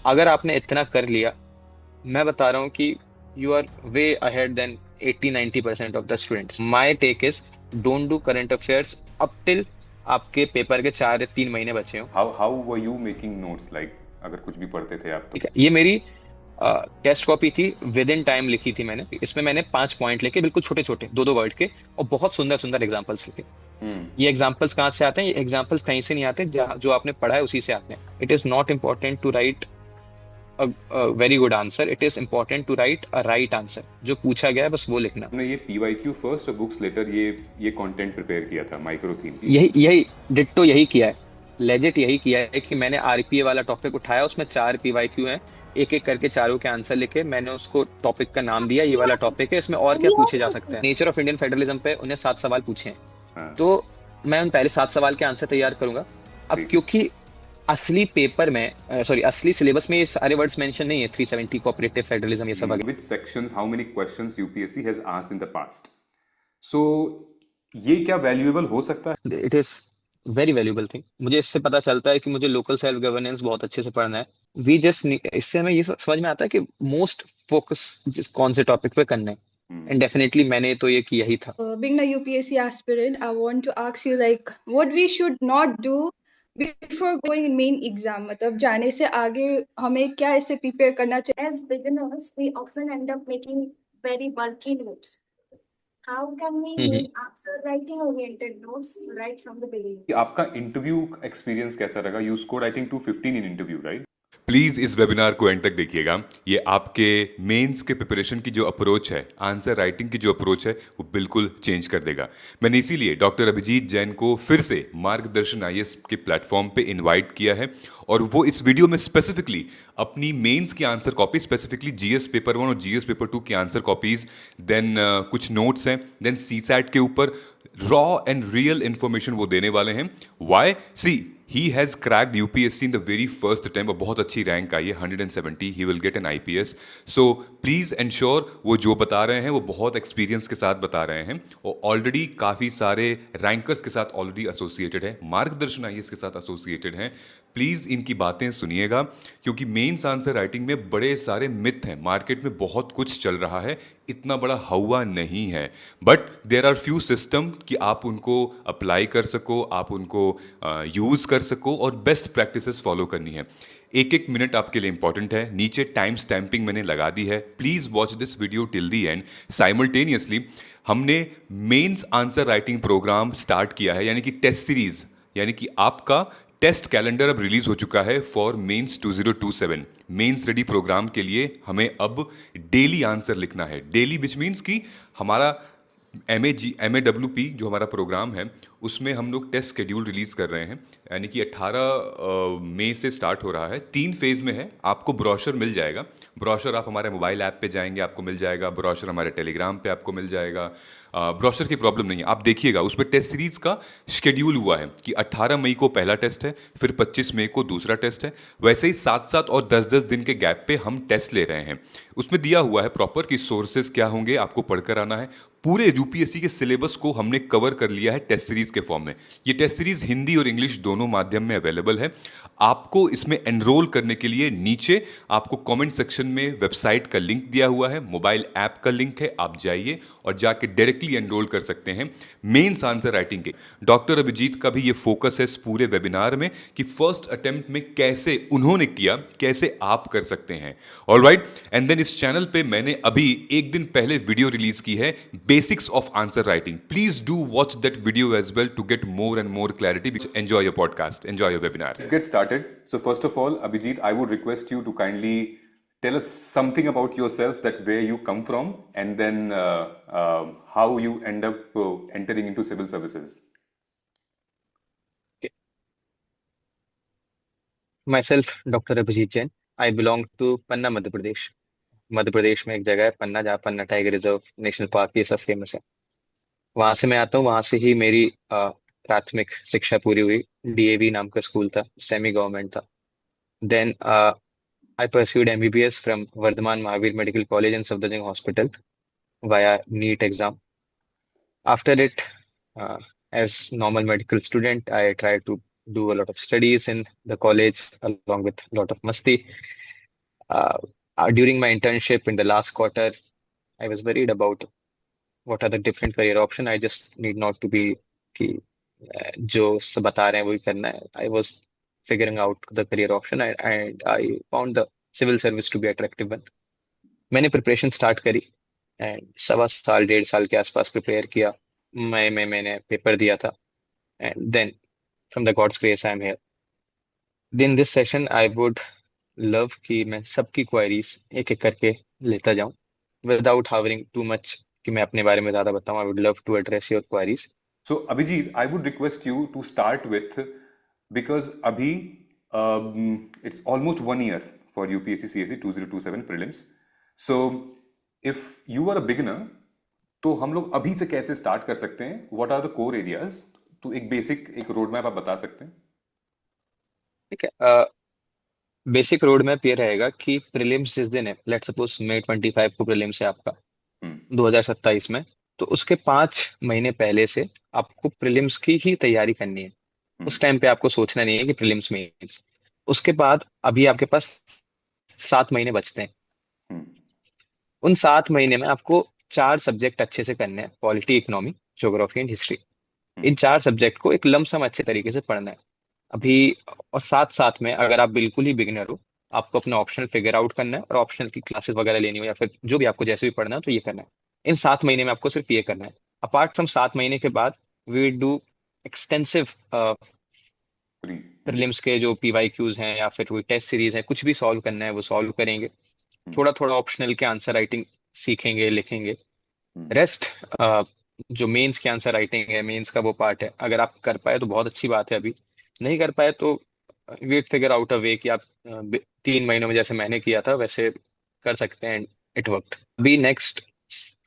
अगर आपने इतना कर लिया, मैं बता रहा हूँ कि you are way ahead than 80-90% of the students. My take is, don't do current affairs up till आपके पेपर के 4 या 3 महीने बचे हो। How were you making notes, like अगर कुछ भी पढ़ते थे आप तो? ठीक है, ये मेरी टेस्ट कॉपी थी, विद इन टाइम लिखी थी मैंने। इसमें मैंने 5 पॉइंट लिखे, बिल्कुल छोटे छोटे, 2-2 वर्ड के, और बहुत सुंदर सुंदर एग्जाम्पल्स लिखे। हम्म। ये एग्जाम्पल्स कहाँ से आते हैं? ये एग्जाम्पल्स कहीं से नहीं आते, जो आपने पढ़ा है उसी से आते हैं। It is not important to write very good answer, it is important to write a right answer. जो पूछा गया है बस वो लिखना। हमने ये पीवाईक्यू फर्स्ट और बुक्स लेटर ये कंटेंट प्रिपेयर किया था माइक्रो थीम। यही यही डिट्टो यही किया है, लेजिट यही किया है कि मैंने आरपीए वाला टॉपिक उठाया, उसमें 4 पीवाईक्यू हैं, एक एक करके चारों के आंसर लिखे, मैंने उसको टॉपिक का नाम दिया, ये वाला टॉपिक है, इसमें और क्या पूछे जा सकते हैं। नेचर ऑफ इंडियन फेडरलिज्म पे उन्हें 7 सवाल पूछे हैं, हाँ। तो मैं उन पहले 7 सवाल के आंसर तैयार करूंगा। अब ठीक। क्योंकि असली पेपर में, सॉरी, असली सिलेबस में ये सारे वर्ड्स मेंशन नहीं है, 370 कोऑपरेटिव फेडरलिज्म ये सब वगैरह। Which sections, how many questions UPSC has asked in the past? So ये क्या वैल्यूएबल हो सकता है? It is very valuable thing. मुझे इससे पता चलता है कि मुझे लोकल सेल्फ गवर्नेंस बहुत अच्छे से पढ़ना है। वी जस्ट, इससे हमें ये समझ में आता है कि मोस्ट फोकस जिस कौन से टॉपिक पे करना है। एंड डेफिनेटली मैंने तो ये किया ही था। Being a UPSC aspirant, I want to ask you like what we should not do before going in main exam. मतलब जाने से आगे हमें क्या इससे prepare करना चाहिए? As beginners, we often end up making very bulky notes. How can we hmm. make answer writing oriented notes right from the beginning? आपका इंटरव्यू एक्सपीरियंस कैसा रहा? You scored I think 215 in interview, right? Please इस webinar को and तक देखिएगा। ये आपके mains के प्रिपरेशन की जो अप्रोच है, आंसर राइटिंग की जो अप्रोच है, वो बिल्कुल चेंज कर देगा। मैंने इसीलिए डॉक्टर अभिजीत जैन को फिर से मार्गदर्शन आईएएस के प्लेटफॉर्म पे इनवाइट किया है, और वो इस वीडियो में स्पेसिफिकली अपनी मेंस की answer copy, specifically GS paper 1 और जीएस पेपर 2 की आंसर कॉपीज, देन कुछ नोट्स हैं, देन सीसैट के ऊपर रॉ एंड रियल इंफॉर्मेशन वो देने वाले हैं। Why? See, he has cracked UPSC in the very first attempt, और बहुत अच्छी रैंक आई है, 170। He will get an IPS. So please ensure वो जो बता रहे हैं वो बहुत एक्सपीरियंस के साथ बता रहे हैं, और ऑलरेडी काफ़ी सारे रैंकर्स के साथ ऑलरेडी एसोसिएटेड है, मार्गदर्शन आईएएस के साथ एसोसिएटेड हैं। प्लीज़ इनकी बातें सुनिएगा, क्योंकि मेंस आंसर राइटिंग में बड़े सारे मिथ हैं, मार्केट में बहुत कुछ चल रहा है, इतना बड़ा हवा नहीं है, but there are few system कि आप उनको अप्लाई कर सको, आप उनको यूज़ कर सको, और बेस्ट प्रैक्टिसेस फॉलो करनी है। एक एक मिनट आपके लिए इंपॉर्टेंट है। नीचे टाइम स्टैंपिंग मैंने लगा दी है, please watch this video till the end. Simultaneously हमने mains answer writing programme start किया है, यानी कि टेस्ट सीरीज, यानी कि आपका टेस्ट कैलेंडर अब रिलीज हो चुका है for mains 2027। Mains ready programme के लिए हमें अब डेली आंसर लिखना है। डेली विच मीन्स कि हमारा MAWP जो हमारा प्रोग्राम है, उसमें हम लोग टेस्ट शेड्यूल रिलीज कर रहे हैं, यानी कि 18 मई से स्टार्ट हो रहा है। 3 फेज में है। आपको ब्रोशर मिल जाएगा। ब्रोशर आप हमारे मोबाइल ऐप पे जाएंगे आपको मिल जाएगा, ब्रोशर हमारे टेलीग्राम पे आपको मिल जाएगा। ब्रोशर की प्रॉब्लम नहीं है, आप देखिएगा उसमें टेस्ट सीरीज का शेड्यूल हुआ है कि 18 मई को पहला टेस्ट है, फिर 25 मई को दूसरा टेस्ट है। वैसे ही 7-7 और 10-10 दिन के गैप पे हम टेस्ट ले रहे हैं। उसमें दिया हुआ है प्रॉपर कि सोर्सेज क्या होंगे, आपको पढ़कर आना है। पूरे यूपीएससी के सिलेबस को हमने कवर कर लिया है टेस्ट सीरीज के फॉर्म में। ये टेस्ट सीरीज हिंदी और इंग्लिश दोनों माध्यम में अवेलेबल है। आपको इसमें एनरोल करने के लिए नीचे आपको कमेंट सेक्शन में वेबसाइट का लिंक दिया हुआ है, मोबाइल ऐप का लिंक है, आप जाइए और जाके डायरेक्टली एनरोल कर सकते हैं मेंस आंसर राइटिंग के। डॉक्टर अभिजीत का भी ये फोकस है इस पूरे वेबिनार में कि फर्स्ट अटेम्प्ट में कैसे उन्होंने किया, कैसे आप कर सकते हैं। ऑलराइट, एंड देन इस चैनल पे मैंने अभी एक दिन पहले वीडियो रिलीज की है, basics of answer writing. Please do watch that video as well to get more and more clarity. Enjoy your podcast, enjoy your webinar. Let's get started. So first of all, Abhijit, I would request you to kindly tell us something about yourself, that where you come from, and then how you end up entering into civil services. myself doctor Abhijeet Jain, I belong to Panna, Madhya Pradesh. Madhya Pradesh में एक जगह है पन्ना, जहाँ Panna tiger reserve, national park, ये सब famous है। वहां से मैं आता हूँ, वहां से ही मेरी प्राथमिक शिक्षा पूरी हुई। डीएवी नाम का स्कूल था, सेमी गवर्नमेंट था। Then I pursued MBBS from Vardhaman Mahavir medical college and Safdarjung hospital via NEET exam. After it, as normal medical student, I tried to do a lot of studies in the college along with a lot of masti. During my internship in the last quarter, I was worried about what are the different career option. I just need not to be कि जो सब बता रहे हैं वही करना है. I was figuring out the career option and I found the civil service to be attractive one. मैंने प्रिपरेशन स्टार्ट करी एंड 1.25 साल 1.5 साल के आसपास प्रिपेयर किया. मई में मैंने पेपर दिया था and then from the God's grace I am here. In this session I would love कि मैं सबकी क्वेरीज एक एक करके लेता जाऊं विदाउट हावरिंग टू मच कि मैं अपने बारे में ज्यादा बताऊं. I would love to address your queries. So, Abhijit, I would request you to start with because Abhi, it's almost 1 year for UPSC CSE 2027 prelims. So, if you are a beginner, तो हम लोग अभी से कैसे start कर सकते हैं? What are the core areas? तो एक बेसिक एक रोड मैप आप बता सकते हैं? ठीक है. बेसिक रोड मैप ये रहेगा कि प्रीलिम्स जिस दिन है, लेट सपोज May 25 को प्रीलिम्स है आपका हम्म 2027 में, तो उसके 5 महीने पहले से आपको प्रीलिम्स की ही तैयारी करनी है. हम्म उस टाइम पे आपको सोचना नहीं है कि प्रीलिम्स मेंस. उसके बाद अभी आपके पास 7 महीने बचते हैं. हम्म उन 7 महीने में आपको 4 सब्जेक्ट अच्छे से करने हैं: polity, economy, geography and history. In hmm 4 subject को एक लमसम अच्छे तरीके से पढ़ना है अभी. और साथ साथ में अगर आप बिल्कुल ही बिगिनर हो, आपको अपना ऑप्शनल फिगर आउट करना है और ऑप्शनल की क्लासेस वगैरह लेनी हो या फिर जो भी आपको जैसे भी पढ़ना है तो ये करना है. इन 7 महीने में आपको सिर्फ ये करना है. अपार्ट फ्रॉम 7 महीने के बाद we do extensive free prelims के जो PYQs हैं या फिर कोई टेस्ट सीरीज है, कुछ भी सॉल्व करना है वो सॉल्व करेंगे. हम्म थोड़ा थोड़ा ऑप्शनल के आंसर राइटिंग सीखेंगे, लिखेंगे. हम्म रेस्ट जो मेंस के आंसर राइटिंग है, मेंस का वो पार्ट है, अगर आप कर पाए तो बहुत अच्छी बात है. अभी नहीं कर पाए तो वेट फिगर आउट अ वे कि आप 3 महीनों में जैसे मैंने किया था वैसे कर सकते हैं. It worked. अभी नेक्स्ट,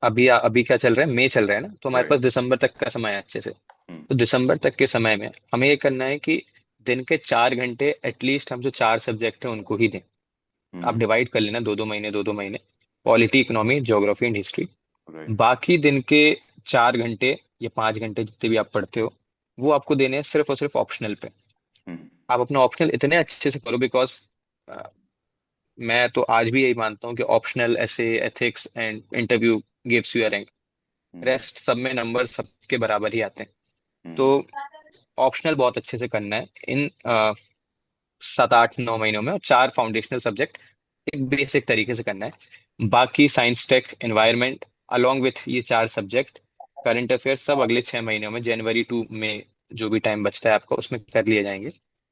अभी अभी क्या चल रहा है, मई चल रहा है ना, तो हमारे राइट पास दिसंबर तक का समय है अच्छे से. हम्म तो दिसंबर तक के समय में हमें ये करना है कि दिन के 4 घंटे एटलीस्ट हम जो 4 सब्जेक्ट हैं उनको ही दें. आप हम्म डिवाइड कर लेना, 2-2 महीने 2-2 महीने, polity, economy, geography and history. Right बाकी दिन के 4 घंटे या 5 घंटे जितने भी आप पढ़ते हो वो आपको देने हैं सिर्फ और सिर्फ ऑप्शनल पे. हम्म आप अपना ऑप्शनल इतने अच्छे से करो बिकॉज मैं तो आज भी यही मानता हूँ कि ऑप्शनल ऐसे ethics and interview gives you a rank. Hmm rest सब में नंबर सबके बराबर ही आते हैं. तो हम्म ऑप्शनल बहुत अच्छे से करना है इन 7-8-9 महीनों में, और 4 फाउंडेशनल सब्जेक्ट एक बेसिक तरीके से करना है. बाकी science, tech, environment along with ये 4 सब्जेक्ट, करंट अफेयर सब अगले 6 महीनों में, जनवरी 2 में जो भी टाइम बचता है आपका उसमें कर लिए जाएंगे.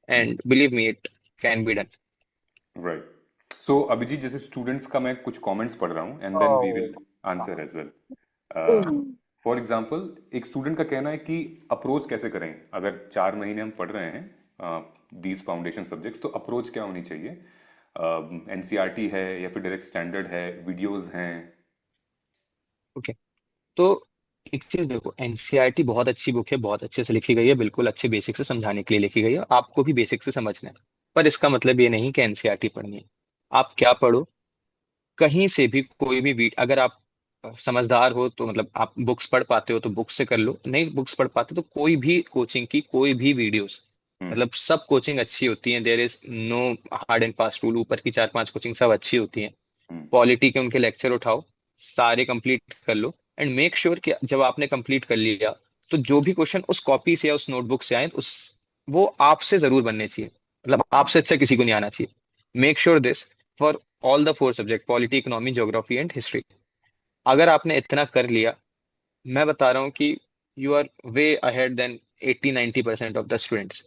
And believe me it can be done. Right so Abhijit जैसे स्टूडेंट्स का मैं कुछ कमेंट्स पढ़ रहा हूँ and then we will answer as well. For example एक स्टूडेंट का कहना है कि अप्रोच कैसे करें अगर 4 महीने हम पढ़ रहे हैं दीज फाउंडेशन सब्जेक्ट्स, तो अप्रोच क्या होनी चाहिए? एनसीईआरटी है या फिर डायरेक्ट स्टैंडर्ड है, वीडियोस हैं? ओके. तो एक चीज देखो, एनसीईआरटी बहुत अच्छी बुक है, बहुत अच्छे से लिखी गई है, बिल्कुल अच्छे बेसिक से समझाने के लिए लिखी गई है, आपको भी बेसिक से समझना है. पर इसका मतलब ये नहीं कि एनसीईआरटी पढ़नी है. आप क्या पढ़ो, कहीं से भी कोई भी अगर आप समझदार हो तो मतलब आप बुक्स पढ़ पाते हो तो बुक्स से कर लो, नहीं बुक्स पढ़ पाते तो कोई भी कोचिंग की कोई भी वीडियोस, हम्म मतलब सब कोचिंग अच्छी होती है. There is no hard and fast rule. ऊपर की 4-5 कोचिंग सब अच्छी होती हैं. हम्म पॉलिटी के उनके लेक्चर उठाओ, सारे कंप्लीट कर लो एंड मेक श्योर कि जब आपने कंप्लीट कर लिया तो जो भी क्वेश्चन उस कॉपी से या उस नोटबुक से आए उस वो आपसे जरूर बनने चाहिए. मतलब आपसे अच्छा किसी को नहीं आना चाहिए. Make sure this for all the 4 subject: polity, economy, geography and history. अगर आपने इतना कर लिया, मैं बता रहा हूँ कि you are way ahead than 80-90% of the students.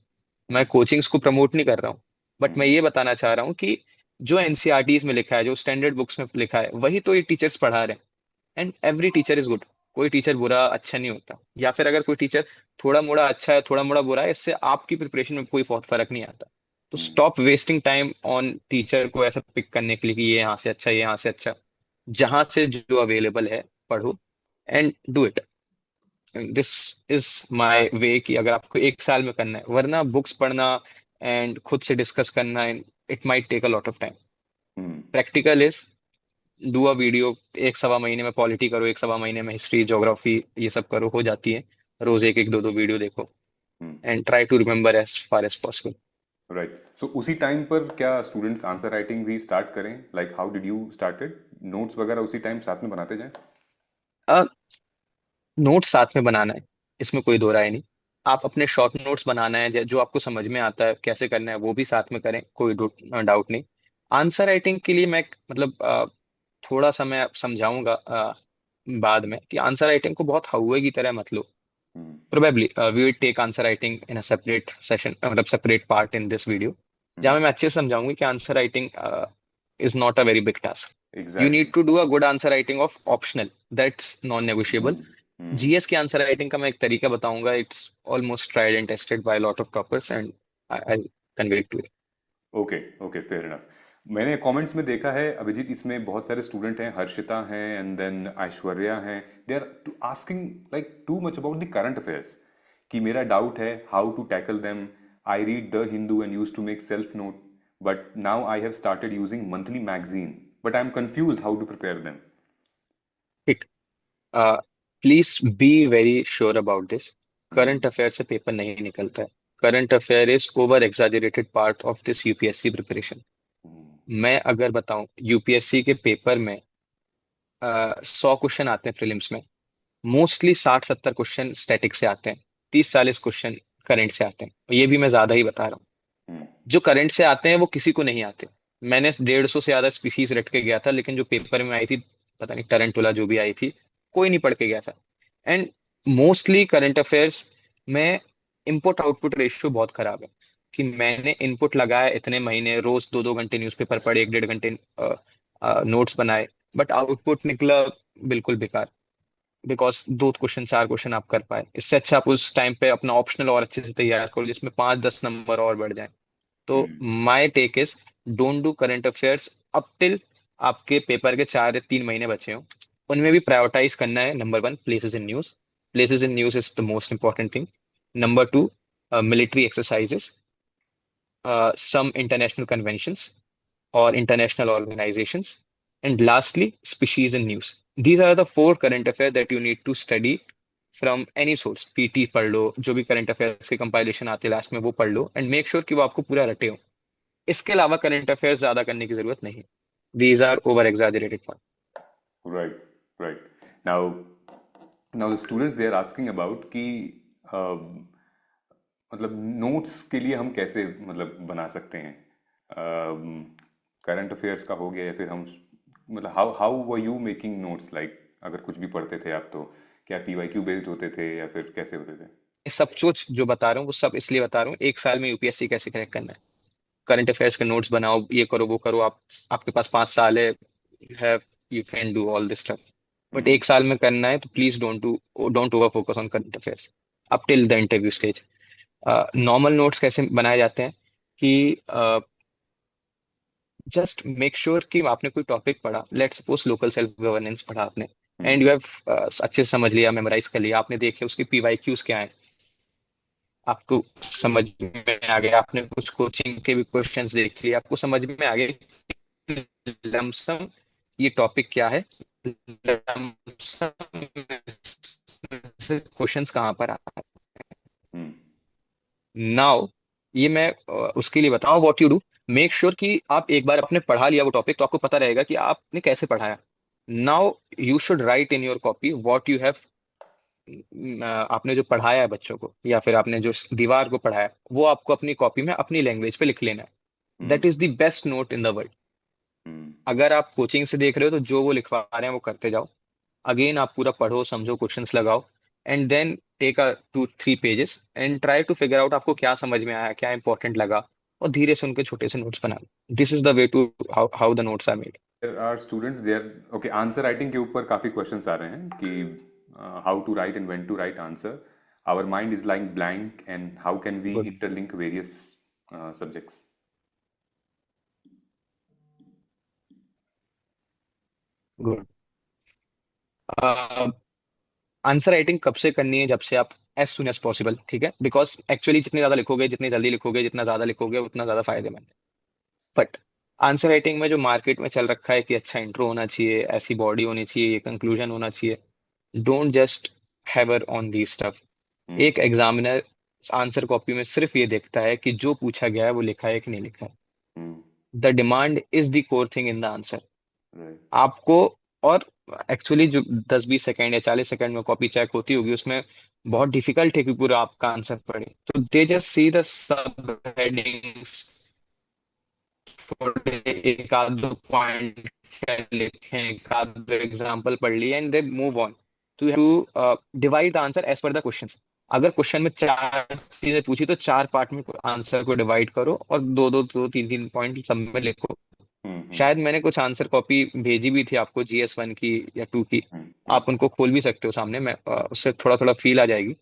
मैं हम्म कोचिंग्स को प्रमोट नहीं कर रहा हूँ, बट मैं हम्म ये बताना चाह रहा हूँ कि जो एनसीईआरटीज में लिखा है, जो स्टैंडर्ड बुक्स में लिखा है, वही तो ये टीचर्स पढ़ा रहे हैं. And every teacher is good. कोई टीचर बुरा अच्छा नहीं होता, या फिर अगर कोई टीचर थोड़ा मोड़ा अच्छा है, थोड़ा मोड़ा बुरा है, इससे आपकी प्रिपरेशन में कोई बहुत फर्क नहीं आता. तो hmm stop wasting time on teacher को ऐसा पिक करने के लिए कि ये यहाँ से अच्छा, ये यहाँ से अच्छा. जहां से जो अवेलेबल है पढ़ो and do it. This is my way कि अगर आपको 1 साल में करना है, वरना बुक्स पढ़ना एंड खुद से डिस्कस करना, it might take a lot of time. Hmm practical is do a video. 1-1.25 महीने में पॉलिटी करो, 1-1.25 महीने में हिस्ट्री, ज्योग्राफी, ये सब करो, हो जाती है. रोज एक एक दो दो वीडियो देखो hmm and try to remember as far as possible. Right, so उसी टाइम पर क्या स्टूडेंट्स आंसर राइटिंग भी स्टार्ट करें? Like how did you started? Notes वगैरह उसी टाइम साथ में बनाते जाएं? नोट्स साथ में बनाना है, इसमें कोई दो राय नहीं। आप अपने शॉर्ट नोट्स बनाना है जो आपको समझ में आता है कैसे करना है वो भी साथ में करें, कोई डाउट नहीं। आंसर राइटिंग के लिए मैं मतलब थोड़ा सा मैं समझाऊंगा बाद में कि आंसर राइटिंग को बहुत हौवे की तरह मत लो। Hmm. Probably we will take answer writing in a separate session, मतलब separate part in this video, जहाँ हम्म। मैं अच्छे से समझाऊंगी कि answer writing is not a very big task. You need exactly. To do a good answer writing of optional, that's non negotiable. Hmm. Hmm. GS की answer writing का मैं एक तरीका बताऊंगा, it's almost tried and tested by lot of toppers and I convey to it. Okay, okay, fair enough. मैंने comments में देखा है अभिजीत, इसमें बहुत सारे स्टूडेंट हैं, हर्षिता हैं एंड देन ऐश्वर्या हैं, they are asking like too much about the current affairs, कि मेरा डाउट है how to tackle them. I read the Hindu and use to make self note, but now I have started using monthly magazine, but I am confuse how to prepare them. ठीक, please be very sure about this. Current affair से paper नहीं निकलता है। Current affair is over exaggerated part of this UPSC preparation. मैं अगर बताऊं, UPSC के paper में 100 क्वेश्चन आते हैं प्रीलिम्स में, मोस्टली 60-70 क्वेश्चन स्टैटिक से आते हैं, 30-40 क्वेश्चन करंट से आते हैं। और ये भी मैं ज्यादा ही बता रहा हूँ। जो करंट से आते हैं वो किसी को नहीं आते। मैंने 150 से ज्यादा स्पीसीज रट के गया था, लेकिन जो पेपर में आई थी, पता नहीं टरंटुला जो भी आई थी, कोई नहीं पढ़ के गया था। एंड मोस्टली करंट अफेयर्स में इनपुट आउटपुट रेशियो बहुत खराब है, कि मैंने इनपुट लगाया इतने महीने, रोज 2-2 घंटे न्यूज़पेपर पढ़े, 1-1.5 घंटे नोट्स बनाए, बट आउटपुट निकला बिल्कुल बेकार। बिकॉज 2 क्वेश्चन 4 क्वेश्चन आप कर पाए, इससे अच्छा आप उस टाइम पे अपना ऑप्शनल और अच्छे से तैयार करो जिसमें 5-10 नंबर और बढ़ जाए। तो my take is, don't do current affairs up till आपके पेपर के 4 या 3 महीने बचे हो। उनमें भी प्रायोरिटाइज करना है। Number 1, places in news. Places in news is the most important thing. Number 2, military exercises, some international conventions or international organizations, and lastly, species in news. These are the 4 current affairs that you need to study from any source. PT पढ़ लो, जो भी current affairs के compilation आते हैं last में वो पढ़ लो, and make sure कि वो आपको पूरा रटे हो। इसके अलावा करंट अफेयर्स ज्यादा करने की जरूरत नहीं। These are over exaggerated point. Right, right. Now, now the students they are asking about कि मतलब नोट्स के लिए हम कैसे मतलब बना सकते हैं? करंट अफेयर्स का हो गया, या फिर हम मतलब how how were you making notes, like अगर कुछ भी पढ़ते थे आप तो क्या पीवाईक्यू बेस्ड होते थे या फिर कैसे होते थे? सब कुछ जो बता रहा हूँ वो सब इसलिए बता रहा हूँ, एक साल में यूपीएससी कैसे क्रैक करना है। करंट अफेयर्स के नोट्स बनाओ, ये करो वो करो, आप आपके पास 5 साल है, you can do all this stuff. But hmm. एक साल में करना है तो please don't over focus on current affairs up till the interview stage. Normal notes कैसे बनाए जाते हैं कि जस्ट मेक श्योर कि आपने कोई टॉपिक पढ़ा, let's suppose local self governance पढ़ा आपने, हम्म। एंड यू हैव अच्छे से समझ लिया, मेमोराइज कर लिया, आपने देखे उसके पीवाईक्यूज क्या है, आपको समझ में आ गया, आपने कुछ कोचिंग के भी क्वेश्चंस देख लिए, आपको समझ में आ गया लमसम ये टॉपिक क्या है, लमसम क्वेश्चंस कहाँ पर आता हम्म। है। नाउ ये मैं उसके लिए बताऊं, what you do, make sure कि आप एक बार आपने पढ़ा लिया वो टॉपिक तो आपको पता रहेगा कि आपने कैसे पढ़ाया। Now you should write in your copy what you have, आपने जो पढ़ाया है बच्चों को या फिर आपने जो दीवार को पढ़ाया वो आपको अपनी कॉपी में अपनी लैंग्वेज पे लिख लेना है। Hmm. That is the best note in the world. Hmm. अगर आप कोचिंग से देख रहे हो तो जो वो लिखवा रहे हैं वो करते जाओ। अगेन आप पूरा पढ़ो, समझो, क्वेश्चंस लगाओ, and then take 2-3 pages and try to figure out आपको क्या समझ में आया, क्या इंपॉर्टेंट लगा, और धीरे से उनके छोटे से नोट्स बना लो। This is the way to how the notes are made. There are students there, okay, answer writing के ऊपर काफी क्वेश्चंस आ रहे हैं कि how to write and when to write answer, our mind is lying blank and how can we good, interlink various subjects? Good. Answer writing कब से करनी है? जब से आप एज सुन एज पॉसिबल, ठीक है, बिकॉज एक्चुअली जितने ज्यादा लिखोगे, जितने जल्दी लिखोगे, जितना ज्यादा लिखोगे उतना ज्यादा फायदेमंद है। बट आंसर राइटिंग में जो मार्केट में चल रखा है कि अच्छा इंट्रो होना चाहिए, ऐसी बॉडी होनी चाहिए, ये कंक्लूजन होना चाहिए, don't just hover on the stuff. Hmm. एक एग्जामिनर आंसर कॉपी में सिर्फ ये देखता है कि जो पूछा गया है वो लिखा है कि नहीं लिखा है। Hmm. The demand is the core thing in the answer. Right. आपको, और एक्चुअली जो 10-20 सेकंड या 40 सेकंड में कॉपी चेक होती होगी उसमें बहुत डिफिकल्ट है कि पूरा आपका आंसर पढ़े, तो they just see the sub headings, एक आध दो पॉइंट लिखे, एक आध दो एग्जांपल पढ़ लिए एंड दे मूव ऑन। तो you have to divide the answer as per the question. अगर क्वेश्चन में चार चीजें पूछी तो चार पार्ट में आंसर को डिवाइड करो और दो दो दो तीन तीन पॉइंट सब में लिखो। हम्म। शायद मैंने कुछ आंसर कॉपी भेजी भी थी आपको, GS1 की या 2 की। हम्म। आप उनको खोल भी सकते हो सामने, मैं उससे थोड़ा थोड़ा फील आ जाएगी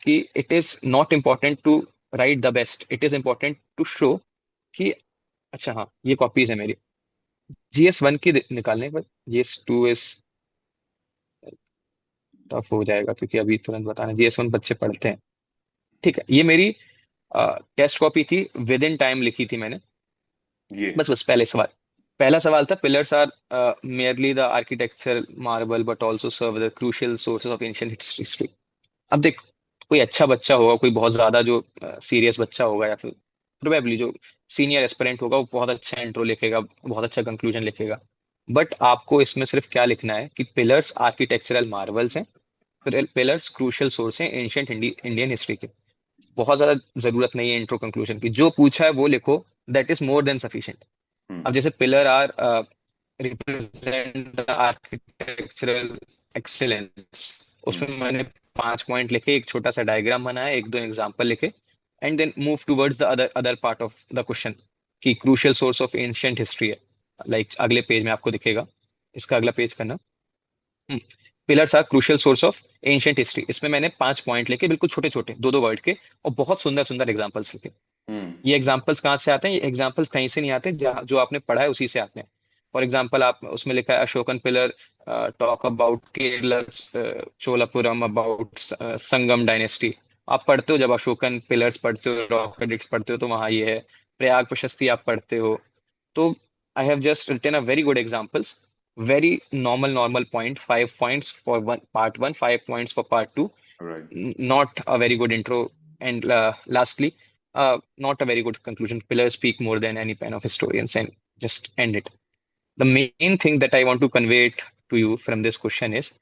कि it is not important to write the best, it is important to show कि अच्छा हाँ ये कॉपीज है मेरी। GS1 की निकालने के बाद GS2 इज टफ हो जाएगा क्योंकि अभी तुरंत बताना, GS1 बच्चे पढ़ते हैं। ठीक है, ये मेरी टेस्ट कॉपी थी, विद इन टाइम लिखी थी मैंने। ये बस बस पहले सवाल, पहला सवाल था, pillars are merely the architectural marble but also serve the crucial sources of ancient history. अब देख, कोई अच्छा बच्चा होगा, कोई बहुत ज्यादा जो सीरियस बच्चा होगा, या फिर प्रोबेबली जो सीनियर एस्पिरेंट होगा, वो बहुत अच्छा इंट्रो लिखेगा, बहुत अच्छा कंक्लूजन लिखेगा। बट आपको इसमें सिर्फ क्या लिखना है कि पिलर्स आर्किटेक्चरल मार्वल्स हैं, पिलर्स क्रूशियल सोर्स हैं एंशियंट इंडियन हिस्ट्री के। बहुत ज्यादा जरूरत नहीं है इंट्रो कंक्लूजन की, जो पूछा है वो लिखो, that is more than sufficient. अब जैसे pillar are represent architectural excellence, उसमें मैंने 5 पॉइंट लिखे, एक छोटा सा डायग्राम बनाया, एक दो एग्जांपल लिखे, and then move towards the other other part of the question कि crucial source of ancient history है। लाइक अगले पेज में आपको दिखेगा, इसका अगला पेज करना। Pillars are crucial source of ancient history, इसमें मैंने 5 पॉइंट लिखे, बिल्कुल छोटे छोटे, दो दो वर्ड के, और बहुत सुंदर सुंदर एग्जाम्पल्स लिखे। हम्म। ये एग्जाम्पल्स कहाँ से आते हैं? ये एग्जाम्पल्स कहीं से नहीं आते, जहाँ जो आपने पढ़ा है उसी से आते हैं। फॉर एग्जाम्पल, आप उसमें लिखा है Ashokan pillar talk about Kerala Cholapuram, about Sangam dynasty. आप पढ़ते हो, जब अशोकन पिलर्स पढ़ते हो, रॉक एडिक्ट्स पढ़ते हो, तो वहाँ ये है। प्रयाग प्रशस्ति आप पढ़ते हो, तो I have just written a very good examples, very normal point, 5 points for one part one, 5 points for part two. Right. Not a very good intro, and lastly, not a very good conclusion. Pillars speak more than any pen of historians, and just end it. The main thing that I want to convey it to you from this question is,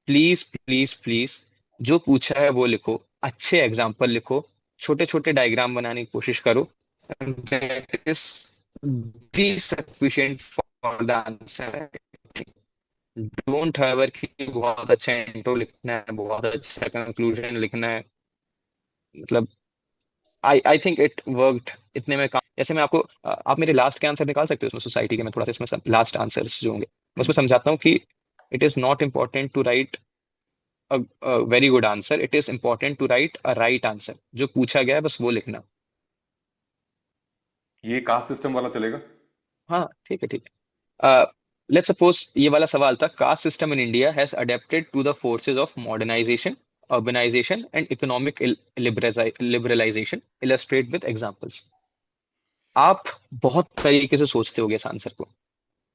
please please please, जो पूछा है वो लिखो, अच्छे example लिखो, छोटे छोटे diagram बनाने की कोशिश करो। That is the sufficient for the answer. Don't have कि बहुत अच्छा इंट्रो लिखना है, बहुत अच्छा कंक्लूजन लिखना है। मतलब आई थिंक इट वर्कड इतने में काम। जैसे मैं आपको आप मेरे लास्ट के आंसर निकाल सकते हो उसमें सोसाइटी के, मैं थोड़ा सा इसमें लास्ट आंसर्स जो होंगे मैं उसमें समझाता हूँ कि it is not important to write a very good answer, it is important to write a right answer. जो पूछा गया है बस वो लिखना। ये कास्ट सिस्टम वाला चलेगा? हाँ ठीक है, ठीक है। लेट्स सपोज ये वाला सवाल था, caste system in India has adapted to the forces of modernisation, urbanization and economic liberalization, illustrate with examples। आप बहुत तरीके से सोचते होगे इस आंसर को,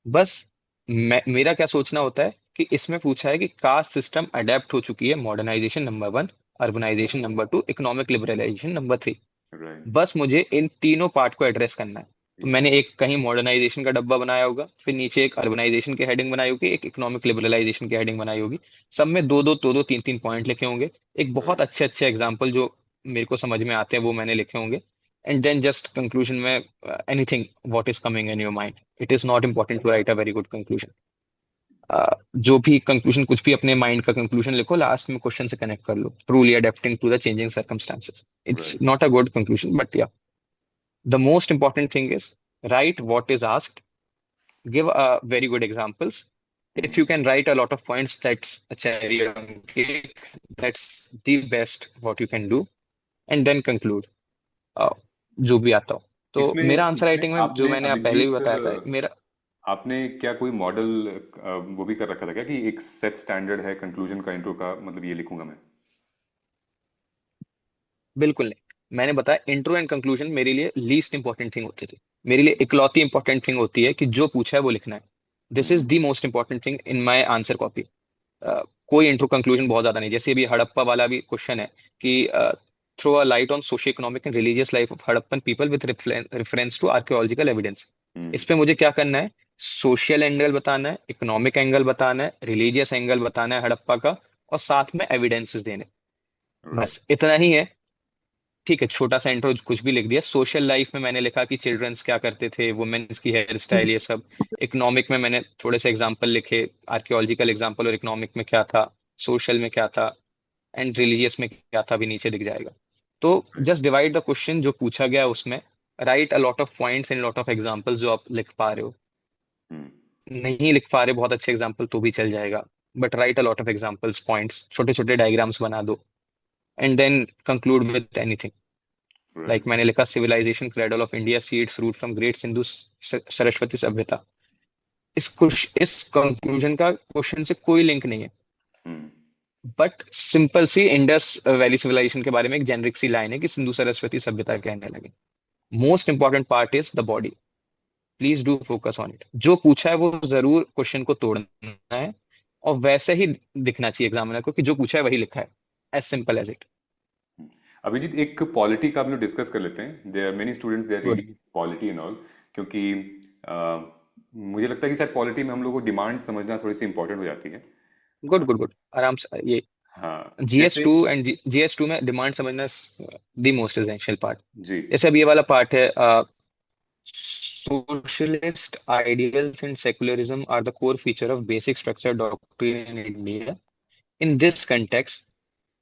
बस मेरा क्या सोचना होता है कि इसमें पूछा है कि कास्ट सिस्टम अडेप्ट हो चुकी है, modernisation number 1, urbanisation number 2, economic liberalisation number 3। Right. बस मुझे इन तीनों पार्ट को एड्रेस करना है। तो मैंने एक कहीं मॉडर्नाइजेशन का डब्बा बनाया होगा, फिर नीचे एक अर्बनाइजेशन की हेडिंग बनाई होगी, एक इकोनॉमिक लिबरलाइजेशन की हेडिंग बनाई होगी, सब में दो दो तीन तीन पॉइंट लिखे होंगे, एक बहुत अच्छे अच्छे एग्जाम्पल जो मेरे को समझ में आते हैं वो मैंने लिखे होंगे, एंड देन जस्ट कंक्लूजन में anything what is coming in your mind. It is not important to write a very good conclusion. जो भी कंक्लूजन, कुछ भी अपने माइंड का कंक्लूजन लिखो, लास्ट में क्वेश्चन से कनेक्ट कर लो, truly adapting to the changing circumstances. It's right. Not a good conclusion, but या the most important thing is write what is asked, give very good examples. If you can write a lot of points, that's a cherry on cake, that's the best what you can do, and then conclude जो भी आता हो। तो इसमें मेरा answer इसमें writing में जो आपने मैंने आप पहले भी अभिजीत, बताया था मेरा, आपने क्या कोई मॉडल वो भी कर रखा था क्या कि एक सेट स्टैंडर्ड है कंक्लूजन का, इंट्रो का, मतलब ये लिखूंगा मैं? बिल्कुल नहीं। मैंने बताया इंट्रो एंड कंक्लूजन मेरे लिए लीस्ट इंपॉर्टेंट थिंग होती थी, मेरे लिए इकलौती इंपॉर्टेंट थिंग होती है कि जो पूछा है वो लिखना है। This is the most important thing in my answer copy. कोई इंट्रो कंक्लूजन बहुत ज्यादा नहीं। जैसे अभी हड़प्पा वाला भी क्वेश्चन है कि throw a light on socio-economic and religious life of Harappan people with reference to archaeological evidence. इस पे मुझे क्या करना है? सोशल एंगल बताना है, इकोनॉमिक एंगल बताना है, रिलीजियस एंगल बताना है हड़प्पा का, और साथ में एविडेंसेस देने। राइट बस इतना ही है। ठीक है, छोटा सा इंट्रो कुछ भी लिख दिया। सोशल लाइफ में मैंने लिखा कि चिल्ड्रंस क्या करते थे, वुमेन्स की हेयर स्टाइल, ये सब। इकोनॉमिक में मैंने थोड़े से एग्जांपल लिखे, आर्कियोलॉजिकल एग्जांपल, और इकोनॉमिक में क्या था, सोशल में क्या था, एंड रिलीजियस में क्या था भी नीचे दिख जाएगा। तो जस्ट डिवाइड द क्वेश्चन जो पूछा गया उसमें, right a lot of points and lot of examples जो आप लिख पा रहे हो। नहीं लिख पा रहे बहुत अच्छे एग्जांपल तो भी चल जाएगा, but write a lot of examples, points, छोटे छोटे डायग्राम्स बना दो, and then conclude with anything. Like मैंने लिखा, civilisation cradle of India see its root from great Sindhu Saraswati सभ्यता। इस कंक्लूजन का क्वेश्चन से कोई लिंक नहीं है, बट सिंपल सी इंडस वैली सिविलाइजेशन के बारे में एक जेनरिक सी लाइन है कि सिंधु सरस्वती सभ्यता कहने लगे। Most important part is the body, please do focus on it. जो पूछा है वो जरूर क्वेश्चन को तोड़ना है, और वैसे ही दिखना चाहिए एग्जामिनर को कि जो पूछा है वही लिखा है, as simple as it. Abhijeet, एक पॉलिटी का हम लोग डिस्कस कर लेते हैं। There are many students they are good reading polity and all, क्योंकि मुझे लगता है कि शायद पॉलिटी में हम लोग को डिमांड समझना थोड़ी सी इंपॉर्टेंट हो जाती है। गुड गुड गुड, आराम से। ये हाँ, जीएस जैसे टू एंड जीएस टू में डिमांड समझना द मोस्ट एसेंशियल पार्ट। जी जैसे अब ये वाला पार्ट है, socialist ideals and secularism are the core feature of basic structure doctrine in India. In this context,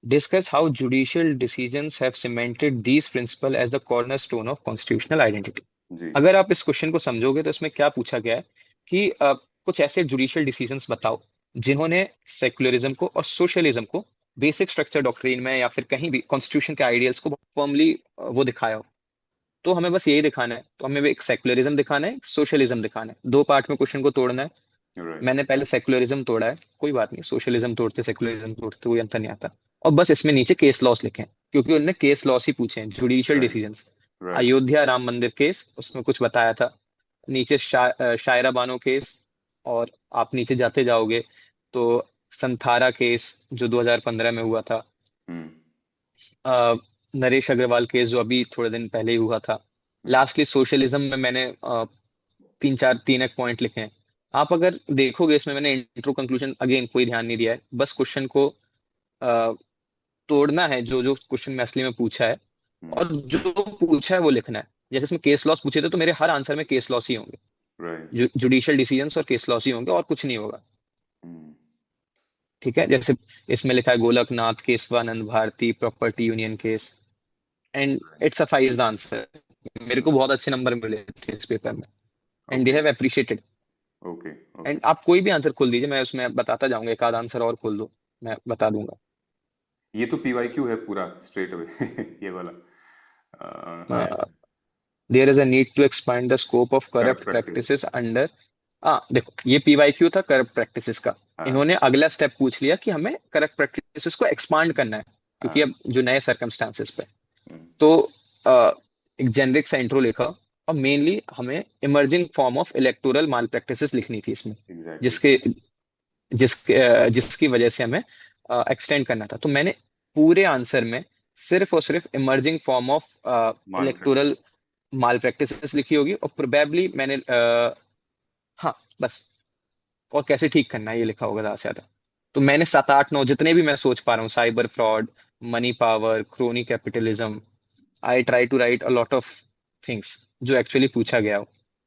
discuss how judicial decisions have cemented these principles as the cornerstone of constitutional identity. जी अगर आप इस question को समझोगे तो इसमें क्या पूछा गया है कि कुछ ऐसे जुडिशियल डिसीजंस बताओ जिन्होंने सेक्युलरिज्म को और सोशलिज्म को बेसिक स्ट्रक्चर डॉक्ट्रिन में या फिर कहीं भी कॉन्स्टिट्यूशन के आइडियल्स को फर्मली वो दिखाया हो। तो हमें बस यही दिखाना है, तो हमें एक सेक्युलरिज्म दिखाना है, एक सोशलिज्म दिखाना है, दो पार्ट में क्वेश्चन को तोड़ना है। राइट मैंने पहले सेक्युलरिज्म तोड़ा है, कोई बात नहीं, सोशलिज्म तोड़ते सेक्युलरिज्म तोड़ते कोई अंतर नहीं आता। और बस इसमें नीचे केस लॉस लिखे हैं, क्योंकि उन्होंने केस लॉस ही पूछे हैं, judicial right decisions. Right Ayodhya Ram मंदिर केस, उसमें कुछ बताया था। नीचे शायरा बानो केस, और आप नीचे जाते जाओगे तो संथारा केस जो 2015 में हुआ था, हम्म अ, नरेश अग्रवाल केस जो अभी थोड़े दिन पहले ही हुआ था। लास्टली सोशलिज्म में मैंने तीन एक पॉइंट लिखे हैं। आप अगर देखोगे इसमें मैंने इंट्रो कंक्लूजन अगेन कोई ध्यान नहीं दिया है, बस क्वेश्चन को अ, तोड़ना है, जो जो क्वेश्चन में असली में पूछा है, और जो पूछा है वो लिखना है। जैसे इसमें केस लॉस पूछे थे तो मेरे हर आंसर में केस लॉस ही होंगे, राइट जुडिशियल डिसीजंस और केस लॉस ही होंगे, और कुछ नहीं होगा। ठीक है, जैसे इसमें लिखा है Golaknath, Kesavananda Bharati property union case, and it's suffices the answer. मेरे को बहुत अच्छे नंबर मिले थे इस पेपर में, and they okay have appreciated. Okay and okay. आप कोई भी आंसर खोल दीजिए, मैं उसमें बताता जाऊंगा, एक आध आंसर और खोल दो, मैं बता दूंगा। ये तो पीवाईक्यू है पूरा स्ट्रेट अवे ये वाला है। There is a need to expand the scope of corrupt corrupt practice. Practices under. हाँ देखो, ये पीवाईक्यू था करप्ट प्रैक्टिसेस का। हाँ इन्होंने अगला स्टेप पूछ लिया कि हमें करप्ट प्रैक्टिसेस को एक्सपांड करना है, क्योंकि हाँ अब जो नए सर्कमस्टांसेस पे। हम्म, तो एक जेनरिक सा इंट्रो लिखा, और मेनली हमें emerging form of electoral mall practices लिखनी थी इसमें, एग्जैक्टली। जिसके जिसकी वजह से हमें एक्सटेंड करना था। तो मैंने पूरे आंसर में सिर्फ और सिर्फ emerging form of mall practice. Electoral mall practices लिखी होगी, और प्रोबेबली मैंने हाँ बस, और कैसे ठीक करना है ये लिखा होगा ज्यादा से ज्यादा। तो मैंने 7 8 9 जितने भी मैं सोच पा रहा हूँ, cyber fraud, money power, crony capitalism, I try to write a lot of things जो एक्चुअली पूछा गया हो।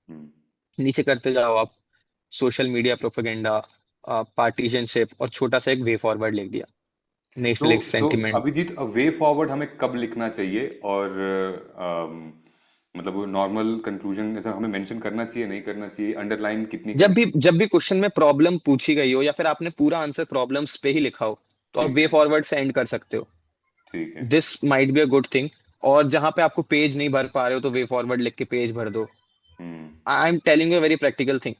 हम्म। नीचे करते जाओ आप, सोशल मीडिया प्रोपेगेंडा, पार्टीशनशिप, और छोटा सा एक वे फॉरवर्ड लिख दिया, तो नेशनल सो सेंटिमेंट। अभिजीत, वे फॉरवर्ड हमें कब लिखना चाहिए, और मतलब वो नॉर्मल कंक्लूजन जैसे हमें मेंशन करना चाहिए, नहीं करना चाहिए, अंडरलाइन कितनी जब करनी? भी जब भी क्वेश्चन में प्रॉब्लम पूछी गई हो, या फिर आपने पूरा आंसर प्रॉब्लम्स पे ही लिखा हो, तो आप ठीक वे है फॉरवर्ड से एंड कर सकते हो। ठीक है। This might be a good thing. और जहां पे आपको पेज नहीं भर पा रहे हो तो वे फॉरवर्ड लिख के पेज भर दो। Hmm I am telling you very practical thing.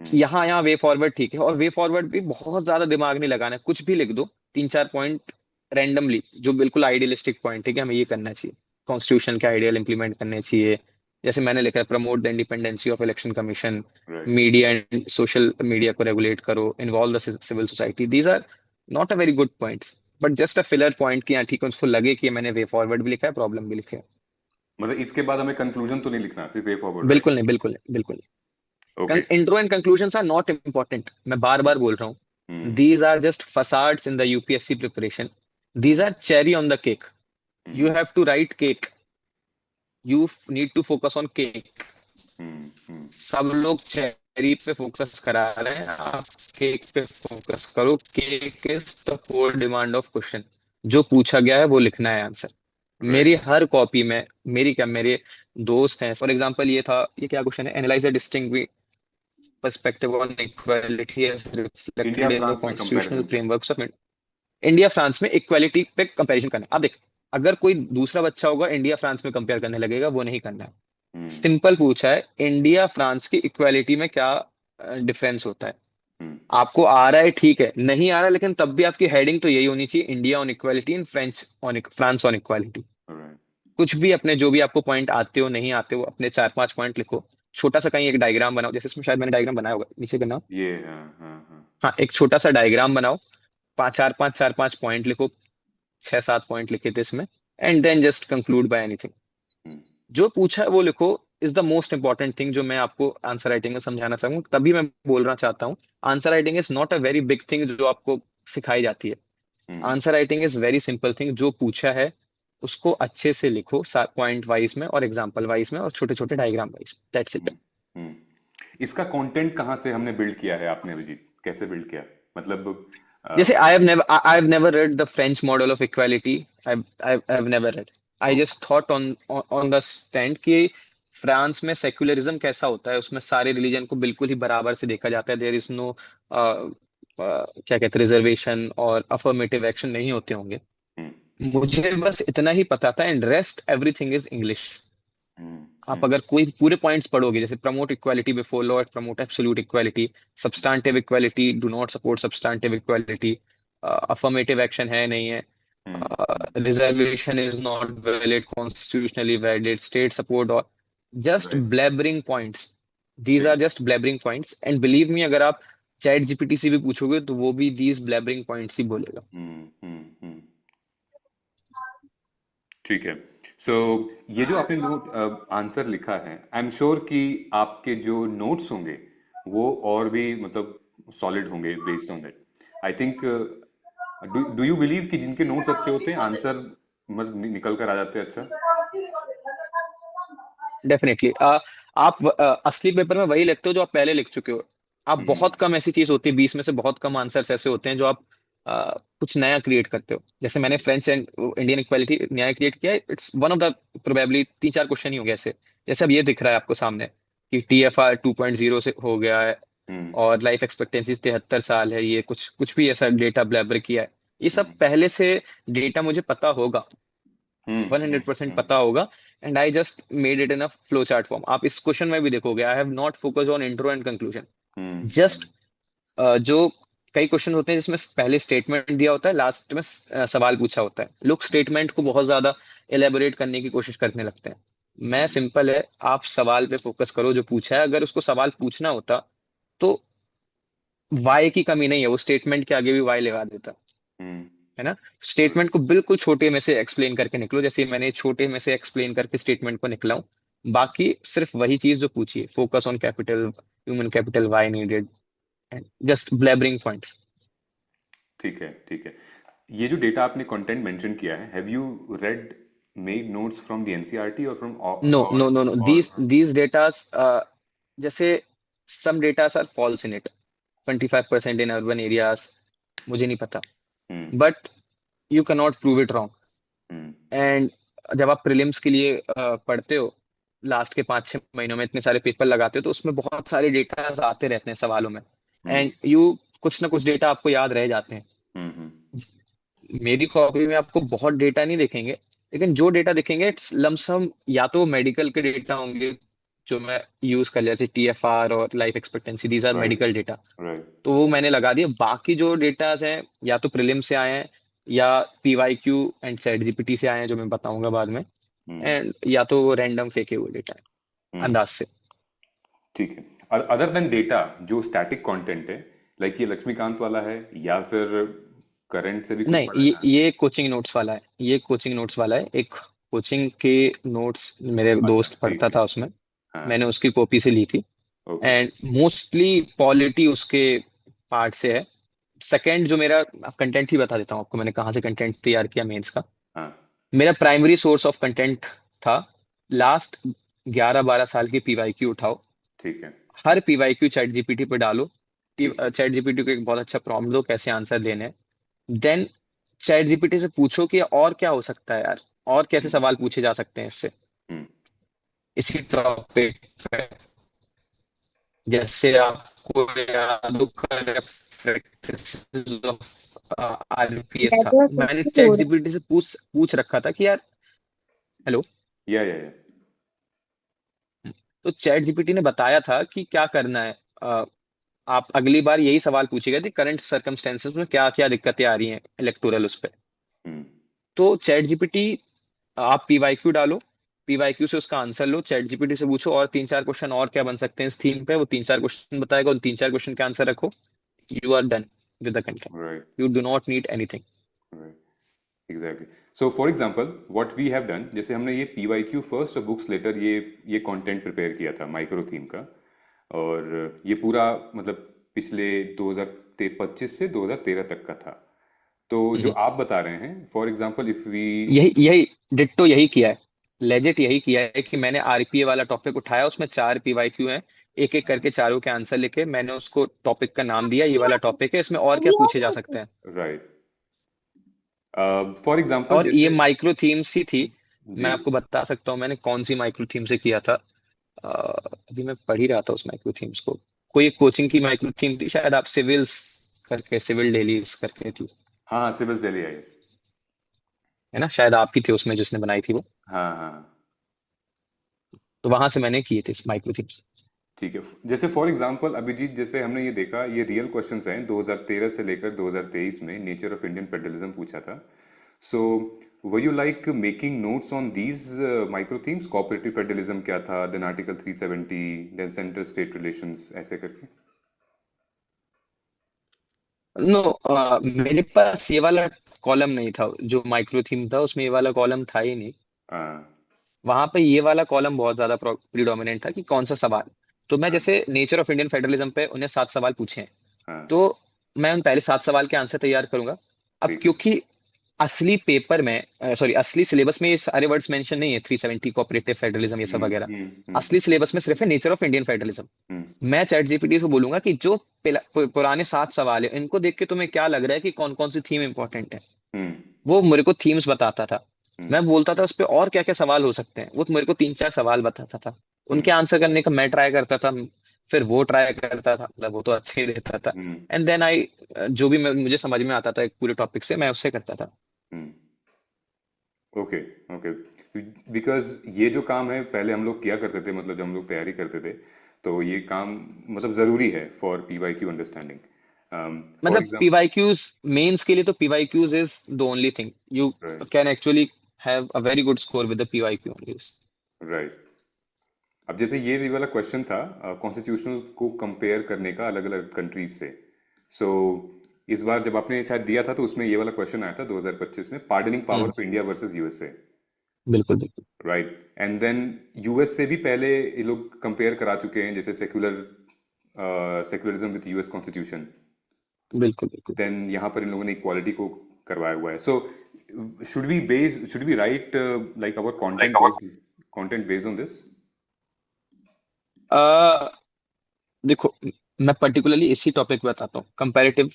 Hmm यहाँ यहाँ वे फॉरवर्ड ठीक है, और वे फॉरवर्ड भी बहुत ज्यादा दिमाग नहीं लगाना है, कुछ भी लिख दो, 3 4 पॉइंट रैंडमली, जो बिल्कुल आइडियलिस्टिक पॉइंट है कि हमें ये करना चाहिए, कॉन्स्टिट्यूशन के आइडियल इंप्लीमेंट करने चाहिए। जैसे मैंने लिखा है, promote the independency of election commission, right media and social media को रेगुलेट करो, involve the civil society. These are not a very good points, but just a filler point कि हाँ ठीक है, उसको लगे कि मैंने वे फॉरवर्ड भी लिखा है, प्रॉब्लम भी लिखा है। मतलब इसके बाद हमें कंक्लूजन तो नहीं लिखना, सिर्फ वे फॉरवर्ड, राइट? बिल्कुल नहीं, बिल्कुल नहीं, बिल्कुल ओके। नहीं। Intro and conclusions are not important, मैं बार बार बोल रहा हूँ। Hmm. These are just facades in the UPSC preparation. These are cherry on the cake. Hmm. You have to write cake, you need to focus on cake. Hmm. सब लोग cherry पे focus करा रहे हैं, आप केक पे focus करो। Cake is the core demand of question. जो पूछा गया है वो लिखना है आंसर। राइट। मेरी हर कॉपी में, मेरी क्या, मेरे दोस्त हैं, फॉर एग्जांपल ये था, ये क्या क्वेश्चन है, analyse the distinct perspective on equality as India reflected in the France में constitutional कंपैरिजन पे। frameworks of इंडिया फ्रांस में इक्वालिटी पे कंपैरिजन करना है। अब देख, अगर कोई दूसरा बच्चा होगा इंडिया फ्रांस में कंपेयर करने लगेगा, वो नहीं करना है। हम्म। सिंपल पूछा है, इंडिया फ्रांस की इक्वालिटी में क्या डिफरेंस होता है। हम्म। आपको आ रहा है ठीक है, नहीं आ रहा लेकिन तब भी आपकी हेडिंग तो यही होनी चाहिए, India on equality in French on France on equality. Right. कुछ भी अपने, जो भी आपको पॉइंट आते हो नहीं आते हो, अपने 4-5 पॉइंट लिखो। छोटा सा कहीं एक डायग्राम बनाओ, जैसे इसमें शायद मैंने डायग्राम बनाया होगा, नीचे करना। ये, हाँ हाँ हाँ। हाँ, एक छोटा सा डायग्राम बनाओ, 4-5 पॉइंट लिखो, 6-7 पॉइंट लिखे थे इसमें, and then just conclude by anything. Hmm. जो पूछा है वो लिखो, is the most important thing जो मैं आपको आंसर राइटिंग में समझाना चाहूंगा, तभी मैं बोलना चाहता हूँ। Answer writing is not a very big thing जो आपको सिखाई जाती है। Hmm. Answer writing is very simple thing. जो पूछा है उसको अच्छे से लिखो, पॉइंट वाइज में और एग्जाम्पल वाइज में और छोटे छोटे डायग्राम वाइज, दैट्स इट। हम्म। हम्म। इसका कंटेंट कहाँ से हमने बिल्ड किया है, आपने अभिजीत कैसे बिल्ड किया? मतलब जैसे I have never read the French model of equality. I've never read. I just thought on the stand कि फ्रांस में सेक्युलरिज्म कैसा होता है, उसमें सारे रिलीजन को बिल्कुल ही बराबर से देखा जाता है। देयर इज नो क्या कहते हैं, रिजर्वेशन और अफर्मेटिव एक्शन नहीं होते होंगे। हम्म। मुझे बस इतना ही पता था, and rest everything is English. Hmm. आप अगर कोई पूरे पॉइंट्स पढ़ोगे, जैसे promote equality before law, promote absolute equality, substantive equality, do not support substantive equality, affirmative action है नहीं है, hmm. Reservation is not valid, constitutionally valid, state support, और just right. Blabbering points. These ठीक are है। Just blabbering points, and believe me, अगर आप chat GPT से भी पूछोगे तो वो भी दीज ब्लेबरिंग पॉइंट्स ही बोलेगा। हम्म। ठीक है। सो ये जो आपने नोट आंसर लिखा है, आई एम श्योर कि आपके जो नोट्स होंगे वो और भी मतलब सॉलिड होंगे based on that. I think, do you believe कि जिनके नोट्स अच्छे होते हैं आंसर मतलब निकल कर आ जाते हैं अच्छा? डेफिनेटली। आप असली पेपर में वही लिखते हो जो आप पहले लिख चुके हो। आप हम्म। बहुत कम ऐसी चीज होती है, 20 में से बहुत कम आंसर्स ऐसे होते हैं जो आप कुछ नया क्रिएट करते हो। जैसे मैंने फ्रेंच एंड इंडियन इक्वालिटी नया क्रिएट किया है, it's one of the probably 3-4 question ही हो गए ऐसे। जैसे अब ये दिख रहा है आपको सामने कि TFR 2.0 से हो गया है, हम्म। और लाइफ एक्सपेक्टेंसी 73 साल है, ये कुछ कुछ भी ऐसा डेटा ब्लैबर किया है। ये सब हम्म। पहले से डेटा मुझे पता होगा, हम्म। 100% पता होगा, and I just made it in a flow chart form. आप इस क्वेश्चन में भी देखोगे, I have not focus on intro and conclusion. Hmm. Just जो कई क्वेश्चन होते हैं जिसमें पहले स्टेटमेंट दिया होता है, लास्ट में सवाल पूछा होता है, लोग स्टेटमेंट को बहुत ज्यादा एलेबोरेट करने की कोशिश करने लगते हैं। मैं हम्म। सिंपल है, आप सवाल पे फोकस करो जो पूछा है। अगर उसको सवाल पूछना होता तो वाई की कमी नहीं है, वो स्टेटमेंट के आगे भी वाई लगा देता हम्म। है ना। स्टेटमेंट को बिल्कुल छोटे में से एक्सप्लेन करके निकलो, जैसे मैंने छोटे में से एक्सप्लेन करके स्टेटमेंट को निकला हूं। बाकी सिर्फ वही चीज जो पूछी है, focus on capital, human capital, why needed, and just blabbering points. ठीक है, ठीक है। ये जो डेटा आपने कंटेंट मेंशन किया है, have you read made notes from the NCERT और फ्रॉम नो नो और नो नो, और दीज डेटास, जैसे some datas are false in it, 25% in urban areas, मुझे नहीं पता, hmm. But you can not prove it wrong. Hmm. And जब आप prelims के लिए पढ़ते हो, लास्ट के 5-6 महीनों में इतने सारे पेपर लगाते हो, तो उसमें बहुत सारे डेटा आते रहते हैं सवालों में, हम्म। एंड यू कुछ ना कुछ डेटा आपको याद रह जाते हैं। हम्म। मेरी कॉपी में आपको बहुत डेटा नहीं दिखेंगे, लेकिन जो डेटा दिखेंगे इट्स लमसम, या तो मेडिकल के डेटा होंगे जो मैं यूज कर लिया, जैसे TFR और life expectancy, these are right. Medical data, right. तो वो मैंने लगा दिया। बाकी जो डेटाज हैं या तो प्रीलिम से आए हैं, या PYQ एंड चैट जीपीटी से आए हैं, जो मैं बताऊंगा बाद में, हम्म। एंड या तो रैंडम फेंके हुए डेटा है, हम्म। अंदाज से। ठीक है। अदर देन डेटा, जो स्टैटिक कंटेंट है, लाइक ये लक्ष्मीकांत वाला है या फिर करंट से भी कुछ नहीं, पढ़ा ये था? ये कोचिंग नोट्स वाला है, ये कोचिंग नोट्स वाला है। एक कोचिंग के नोट्स मेरे अच्छा, दोस्त ठीक पढ़ता है। था उसमें, हाँ। मैंने उसकी कॉपी से ली थी। ओके। एंड मोस्टली पॉलिटी उसके पार्ट से है। सेकंड जो मेरा कंटेंट ही बता देता हूँ आपको, मैंने कहाँ से कंटेंट तैयार किया मेंस का। हाँ। मेरा प्राइमरी सोर्स ऑफ कंटेंट था, लास्ट 11-12 साल की पीवाईक्यू उठाओ, ठीक है। हर पीवाईक्यू चैट जीपीटी पे डालो, ठीक है। चैट जीपीटी को एक बहुत अच्छा प्रॉम्प्ट दो कैसे आंसर देने हैं, देन चैट जीपीटी से पूछो कि और क्या हो सकता है यार, और कैसे हम्म। सवाल पूछे जा सकते हैं इससे, हम्म। इसी टॉपिक पे। जैसे आपको याद हो प्रैक्टिस ऑफ आरपीएफ था, नेटवर्क मैंने इशू चैट हो रहा है। जीपीटी से पूछ पूछ रखा था कि यार, हेलो, या। तो चैट जीपीटी ने बताया था कि क्या करना है। आप अगली बार यही सवाल पूछेगा कि करंट सर्कमस्टेंसेस में क्या क्या दिक्कतें आ रही हैं इलेक्टोरल उस पे। हम्म। तो चैट जीपीटी, आप पीवाईक्यू डालो, पीवाईक्यू से उसका आंसर लो, चैट जीपीटी से पूछो और 3-4 क्वेश्चन और क्या बन सकते हैं इस थीम पे, वो 3-4 क्वेश्चन बताएगा, उन 3-4 क्वेश्चन के आंसर रखो, you are done with the content. Right. You do not need anything. Right. Exactly. So for example what we have done, जैसे हमने ये पीवाईक्यू फर्स्ट और बुक्स लेटर ये कंटेंट प्रिपेयर किया था माइक्रो थीम का। और ये पूरा मतलब पिछले 2025 से 2013 तक का था। तो जो आप बता रहे हैं, फॉर एग्जांपल इफ वी। यही यही डिट्टो यही किया है, लेजिट यही किया है कि मैंने आरपीए वाला टॉपिक उठाया, उसमें 4 पीवाईक्यू हैं, एक एक करके चारों के आंसर लिखे, मैंने उसको टॉपिक का नाम दिया, ये वाला टॉपिक है, इसमें और क्या पूछे जा सकते हैं। राइट। फॉर एग्जांपल और ये जैसे। माइक्रो थीम्स ही थी। जी। मैं आपको बता सकता हूँ मैंने कौन सी माइक्रो थीम से किया था। अभी मैं पढ़ ही रहा था उस माइक्रो थीम्स को। कोई एक कोचिंग की माइक्रो थीम थी, शायद आप सिविल्स करके, सिविल डेलीज करके थी, हाँ हाँ, सिविल्स दिल्ली आई। है ना, शायद आप ही थे उसमें जिसने बनाई थी वो। हाँ हाँ। तो वहां से मैंने किए थे माइक्रो थीम्स। ठीक है। जैसे फॉर एग्जांपल अभिजीत, जैसे हमने ये देखा, ये रियल क्वेश्चंस हैं 2013 से लेकर 2023 में नेचर ऑफ इंडियन फेडरलिज्म पूछा था। So were you like making notes on these micro themes? Cooperative federalism क्या था, then article 370, then centre state relations, ऐसे करके। नो, मेरे पास ये वाला कॉलम नहीं था, जो माइक्रो थीम था उसमें ये वाला कॉलम था ही नहीं। हाँ वहां पे ये वाला कॉलम बहुत ज्यादा प्रीडोमिनेंट था कि कौन सा सवाल। तो मैं हाँ जैसे नेचर ऑफ इंडियन फेडरलिज्म पे उन्हें 7 सवाल पूछे हैं, हाँ। तो मैं उन पहले 7 सवाल के आंसर तैयार करूंगा। अब ठीक है। क्योंकि असली पेपर में, सॉरी, असली सिलेबस में ये सारे वर्ड्स मेंशन नहीं है, 370, कोऑपरेटिव फेडरलिज्म, ये सब वगैरह। हम्म। असली सिलेबस में सिर्फ है नेचर ऑफ इंडियन फेडरलिज्म। हम्म। मैं चैट जीपीटी को बोलूंगा कि जो पुराने 7 सवाल है इनको देख के तुम्हें क्या लग रहा है कि कौन कौन सी थीम इंपॉर्टेंट है। हम्म। वो मेरे को थीम्स बताता था, हम्म। मैं बोलता था उस पे और क्या क्या सवाल हो सकते हैं, वो मेरे को 3-4 सवाल बताता था, उनके हम्म। आंसर करने का मैं ट्राई करता था, फिर वो ट्राई करता था, मतलब वो तो अच्छे ही देता था। हम्म। एंड देन आई, जो भी मुझे समझ में आता था एक पूरे टॉपिक से, मैं उससे करता था। हम्म। ओके। ओके। बिकॉज ये जो काम है पहले हम लोग किया करते थे, मतलब जब हम लोग तैयारी करते थे, तो ये काम मतलब ज़रूरी है फॉर पीवाईक्यू अंडरस्टैंडिंग। फॉर मतलब एग्जांपल। पीवाईक्यूज, मेंस के लिए तो PYQs is the only thing you right. Can actually have a very good score with the PYQ only. Right. अब जैसे ये वाला क्वेश्चन था कॉन्स्टिट्यूशनल को कंपेयर करने का अलग अलग कंट्रीज से। सो इस बार जब आपने शायद दिया था तो उसमें ये वाला क्वेश्चन आया था 2025 में, pardoning power hmm, of India versus USA. बिल्कुल बिल्कुल राइट। एंड देन यूएस से भी पहले ये लोग कंपेयर करा चुके हैं, जैसे सेक्युलरिज्म विद यूएस कॉन्स्टिट्यूशन। बिल्कुल बिल्कुल। देन यहाँ पर इन लोगों ने इक्वालिटी को करवाया हुआ है। So should we write like our content based on this? आ, देखो, मैं पर्टिकुलरली इसी टॉपिक पे बताता हूँ, comparative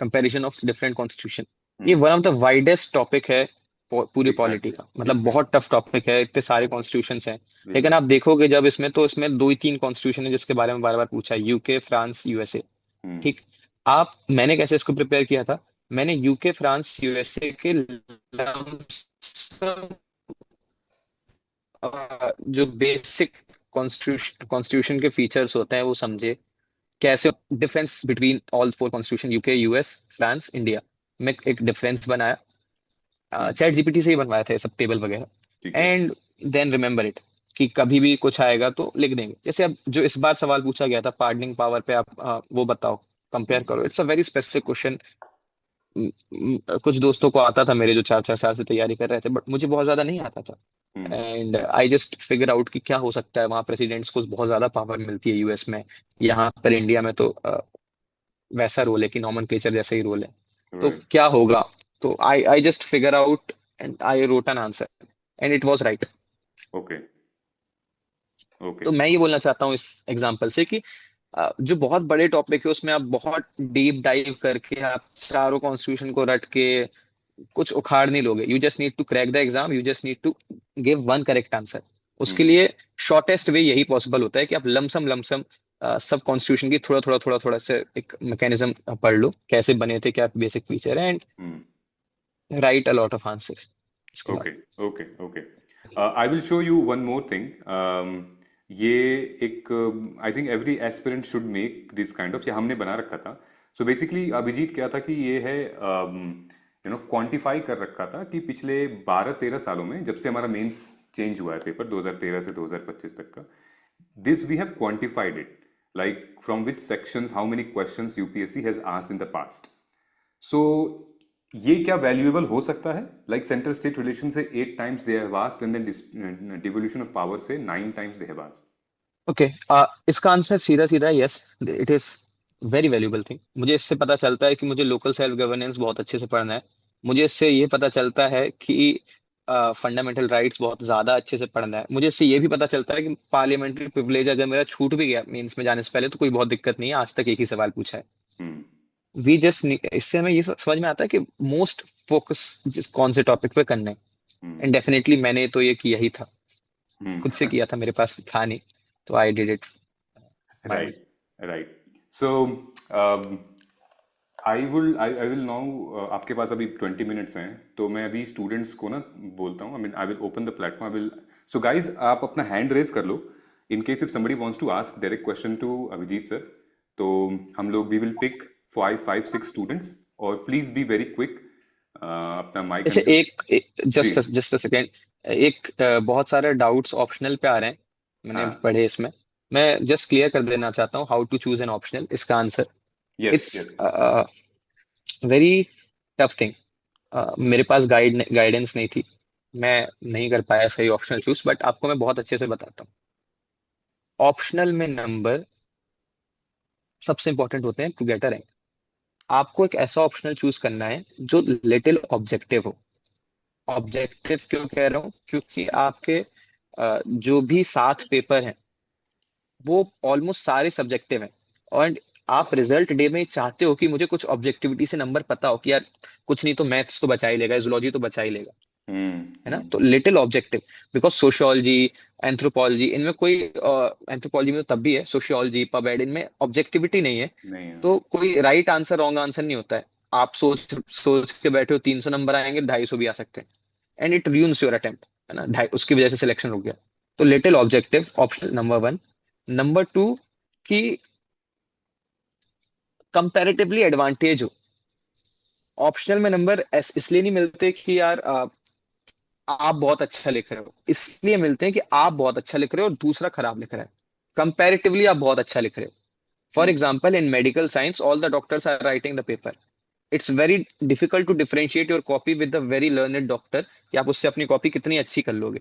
comparison of different constitution. ये one of the widest topic है पूरी पॉलिटी एग्जैक्टली। का, मतलब बहुत टफ टॉपिक है, इतने सारे कॉन्स्टिट्यूशंस हैं। लेकिन आप एग्जैक्टली। देखोगे जब इसमें, तो इसमें 2 ही 3 कॉन्स्टिट्यूशन है जिसके बारे में बार बार पूछा है, यूके, फ्रांस, यूएसए। हम्म। ठीक। आप, मैंने कैसे इसको प्रिपेयर किया था, मैंने यूके, फ्रांस, यूएसए के लमसम, जो बेसिक कॉन्स्टिट्यूशन के फीचर्स होते हैं वो समझे, कैसे difference between all 4 constitution, UK, US, France, India, में एक डिफरेंस बनाया। हम्म। चैट जीपीटी से ही बनवाया था ये सब टेबल वगैरह। ठीक है। एंड देन रिमेम्बर इट, कि कभी भी कुछ आएगा तो लिख देंगे। जैसे अब जो इस बार सवाल पूछा गया था पार्डनिंग पावर पे, आप वो बताओ, कंपेयर हम्म। करो, it's a very specific question. कुछ दोस्तों को आता था मेरे, जो 4 4 साल से तैयारी कर रहे थे, बट मुझे बहुत ज्यादा नहीं आता था। Hmm. And I just figure out कि क्या हो सकता है, वहाँ प्रेसिडेंट्स को बहुत ज्यादा पावर मिलती है यूएस में। यहाँ पर इंडिया में तो वैसा रोल है कि नॉमेनक्लेचर जैसा ही रोल है। तो राइट। क्या होगा? तो I I just figure out and I wrote an answer and it was right. Okay. Okay. तो मैं ये बोलना चाहता हूँ इस एग्जांपल से कि जो बहुत बड़े टॉपिक है उसमें आप बहुत डीप डाइव करके आप चारों कॉन्स्टिट्यूशन को रट के कुछ उखाड़ नहीं लोगे। You just need to crack the exam, you just need to give one correct answer. उसके हम्म। लिए शॉर्टेस्ट वे यही पॉसिबल होता है कि आप लमसम लमसम सब कॉन्स्टिट्यूशन की थोड़ा थोड़ा थोड़ा थोड़ा से एक मैकेनिज्म पढ़ लो, कैसे बने थे, क्या बेसिक फीचर है, and hmm. Right a lot of answers इसके बाद। Okay. Okay. Okay. I will show you one more thing. ये एक, I think every aspirant should make this kind of, ये हमने बना रखा था। सो बेसिकली अभिजीत क्या था कि ये है, क्वांटिफाई कर रखा था कि पिछले 12 13 सालों में, जब से हमारा मेंस चेंज हुआ है पेपर 2013 से 2025 तक का, this we have quantified it, like from which sections how many questions UPSC has asked in the past. So ये क्या वैल्यूएबल हो सकता है? लाइक सेंट्रल स्टेट रिलेशन से 8 times they have asked, and then devolution of power से 9 times they have asked. Okay, इसका answer सीधा सीधा yes, it is very valuable thing. मुझे इससे पता चलता है कि मुझे लोकल सेल्फ गवर्नेंस बहुत अच्छे से पढ़ना है। मुझे इससे ये पता चलता है कि फंडामेंटल राइट्स बहुत ज्यादा अच्छे से पढ़ना है। मुझे इससे ये भी पता चलता है कि पार्लियामेंट्री प्रिविलेज अगर मेरा छूट भी गया मेंस में जाने से पहले तो कोई बहुत दिक्कत नहीं है, आज तक एक ही सवाल पूछा है। हम्म। वी जस्ट, इससे हमें ये समझ में आता है कि मोस्ट फोकस जिस कौन से टॉपिक पे करना है। हम्म। एंड डेफिनेटली मैंने तो ये किया ही था, खुद से हम्म। किया था, मेरे पास था नहीं, तो I did it by my. Right. Right. So I will now, आपके पास अभी 20 minutes हैं, तो मैं अभी स्टूडेंट्स को ना बोलता हूँ, I mean I will open the platform, I will, so guys आप अपना हैंड रेज कर लो in case if somebody wants to ask direct question to Abhijit sir. तो हम लोग वी विल पिक 5 5 6 स्टूडेंट्स, और प्लीज बी वेरी क्विक, अपना mic जैसे अनम्यूट। एक, जी। जस्ट अ सेकेंड, एक बहुत सारे डाउट्स ऑप्शनल पे आ रहे हैं, मैंने हाँ। पढ़े इसमें। मैं जस्ट क्लियर कर देना चाहता हूँ how to choose an optional. इसका answer, yes. It's yes. Very tough thing. मेरे पास गाइडेंस नहीं थी, मैं नहीं कर पाया सही ऑप्शनल चूज, बट आपको मैं बहुत अच्छे से बताता हूँ। ऑप्शनल में नंबर सबसे इंपॉर्टेंट होते हैं टू गेट अ रैंक। आपको एक ऐसा ऑप्शनल चूज करना है जो लिटिल ऑब्जेक्टिव हो। ऑब्जेक्टिव क्यों कह रहा हूँ? क्योंकि आपके जो भी 7 पेपर हैं वो ऑलमोस्ट सारे सब्जेक्टिव हैं, और आप रिजल्ट डे में चाहते हो कि मुझे कुछ ऑब्जेक्टिविटी से नंबर पता हो कि यार कुछ नहीं तो मैथ्स तो बचा ही लेगा, जूलॉजी तो बचा ही लेगा, हम्म। है ना? तो little objective, because sociology, anthropology, इनमें कोई एंथ्रोपोलॉजी में तो तब भी है, सोशियोलॉजी पब एड, इनमें ऑब्जेक्टिविटी नहीं है। नहीं है। तो कोई राइट आंसर रॉन्ग आंसर नहीं होता है। आप सोच सोच के बैठे हो 300 नंबर आएंगे, 250 भी आ सकते हैं, and it ruins your attempt, है ना? उसकी वजह से सिलेक्शन रुक गया। तो little objective optional number one. Number to, कि कंपैरेटिवली एडवांटेज हो। ऑप्शनल में नंबर इसलिए नहीं मिलते कि यार आप बहुत अच्छा लिख रहे हो, इसलिए मिलते हैं कि आप बहुत अच्छा लिख रहे हो और दूसरा खराब लिख रहा है। कंपैरेटिवली आप बहुत अच्छा लिख रहे हो। For hmm. Example, in medical science all the doctors are writing the paper. It's very difficult to differentiate your copy with the very learned doctor, कि आप उससे अपनी कॉपी कितनी अच्छी कर लोगे।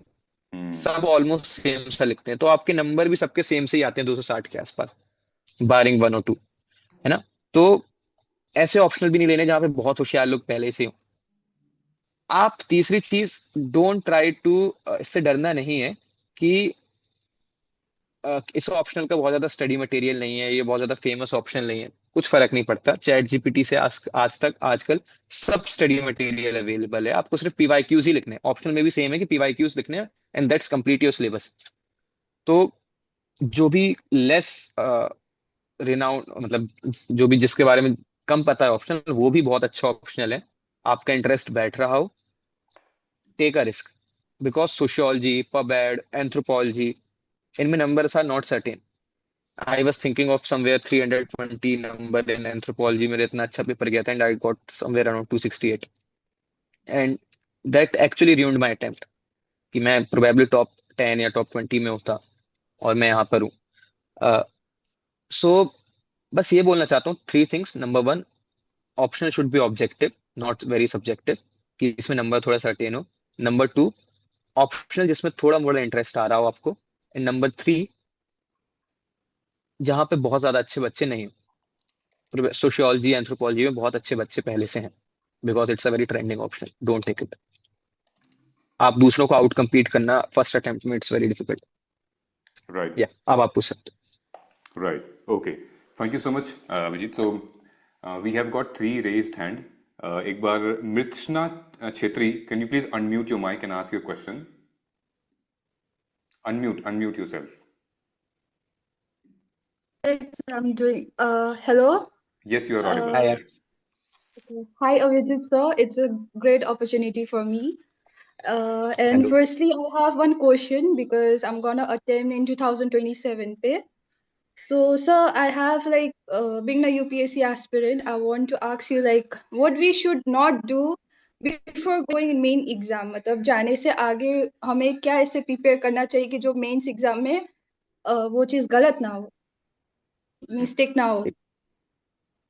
हम्म। सब ऑलमोस्ट सेम सा लिखते हैं, तो आपके नंबर भी सबके सेम से ही आते हैं, 260 के आसपास, बारिंग 1 और 2, है ना? तो ऐसे ऑप्शनल भी नहीं लेने जहां पे बहुत होशियार लोग पहले से हो। आप तीसरी चीज, डोंट ट्राई टू, इससे डरना नहीं है कि इस ऑप्शनल का बहुत ज्यादा स्टडी मटेरियल नहीं है, ये बहुत ज्यादा फेमस ऑप्शनल नहीं है। कुछ फर्क नहीं पड़ता, चैट जीपीटी से आज तक आजकल सब स्टडी मटेरियल अवेलेबल है। आपको सिर्फ पीवाईक्यूज ही लिखने हैं, ऑप्शनल में भी सेम है कि पीवाईक्यूज लिखने हैं, and that's complete your syllabus. तो जो भी लेस रिनाउंड, मतलब जो भी जिसके बारे में कम पता है ऑप्शनल, वो भी बहुत अच्छा ऑप्शनल है। आपका इंटरेस्ट बैठ रहा हो, take a risk, because sociology, pub ad, anthropology, इनमें numbers are not certain. I was thinking of somewhere 320 number in anthropology, मेरा इतना अच्छा पेपर गया था, and I got somewhere around 268, and that actually ruined my attempt, कि मैं probably top 10 या top 20 में होता, और मैं यहाँ पर हूँ। सो बस ये बोलना चाहता हूँ, 3 things. Number one, optional should be objective. Not very subjective, कि इसमें नंबर थोड़ा सर्टेन हो। नंबर टू, ऑप्शनल जिसमें थोड़ा मोड़ा इंटरेस्ट आ रहा हो आपको। एंड नंबर थ्री, जहाँ पे बहुत ज्यादा अच्छे बच्चे नहीं हो। सोशियोलॉजी एंथ्रोपोलॉजी में बहुत अच्छे बच्चे पहले से हैं, because it's a very trending option, don't take it. आप दूसरों को आउट कम्पीट करना फर्स्ट अटेम्प्ट में, इट्स वेरी डिफिकल्ट। राइट। या अब आप पूछ सकते Right. Okay. Thank you so much, Abhijit. So we have got three raised hand. एक बार मृत्सना Chhetri, can you please unmute your mic and ask your question? Unmute yourself. Yes, I'm doing. Hello. Yes, you are audible. हो। हाँ Uh, यार। Yes. Hi, Avijit sir. It's a great opportunity for me. And hello. firstly, I have one question because I'm gonna attempt in 2027 पे. So, sir, I have like being a UPSC aspirant, I want to ask you like what we should not do before going in main exam. मतलब जाने से आगे हमें क्या ऐसे prepare करना चाहिए कि जो mains exam में वो चीज़ गलत ना हो, mistake ना हो. ठीक।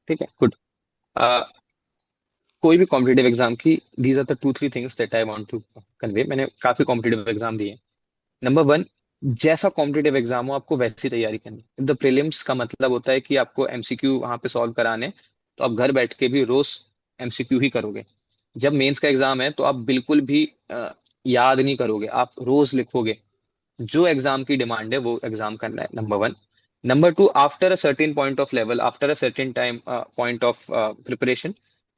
ठीक है, गुड। कोई भी कॉम्पिटेटिव एग्जाम की, these are the two three things that I want to convey. मैंने काफी कॉम्पिटेटिव एग्जाम दिए। नंबर वन, जैसा कॉम्पिटेटिव एग्जाम हो आपको वैसी तैयारी करनी। द प्रीलिम्स का मतलब होता है कि आपको एमसीक्यू वहां पे सॉल्व कराने, तो आप घर बैठ के भी रोज एमसीक्यू ही करोगे। जब मेंस का एग्जाम है तो आप बिल्कुल भी याद नहीं करोगे, आप रोज लिखोगे। जो एग्जाम की डिमांड है वो एग्जाम करना है, number one. Number two, after a certain point of level, after a certain time point of preparation,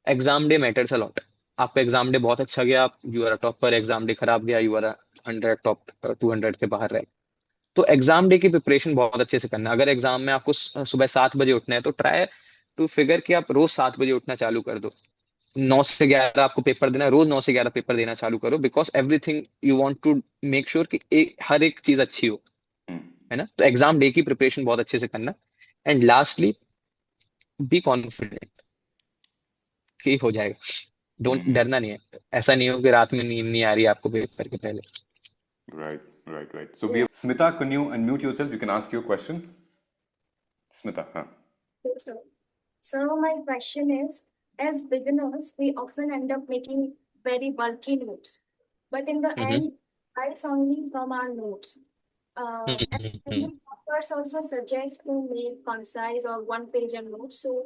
exam day matters a lot. आपका एग्जाम डे बहुत अच्छा गया, आप you are a topper. Exam day खराब गया, you are 100 top 200 के बाहर रहे। तो एग्जाम डे की प्रिपरेशन बहुत अच्छे से करना। अगर एग्जाम में आपको सुबह 7 बजे उठना है तो ट्राई टू फिगर कि आप रोज 7 बजे उठना चालू कर दो। 9 से 11 आपको पेपर देना है, रोज 9 से 11 पेपर देना चालू करो, because everything you want to make sure कि हर एक चीज अच्छी हो, Hmm. है ना। तो एग्जाम डे की प्रिपरेशन बहुत अच्छे से करना। एंड लास्टली, बी कॉन्फिडेंट कि हो जाएगा। Don't, Hmm. डरना नहीं है। ऐसा नहीं हो कि रात में नींद नहीं आ रही आपको पेपर के पहले। Right. Right. Right. So we have Smita. Can you unmute yourself? You can ask your question. Smita. Huh. Yes, sir. So my question is, as beginners, we often end up making very bulky notes, but in the hmm. end, writes only from our notes. And hmm. many authors also suggest to make concise or one-page notes. So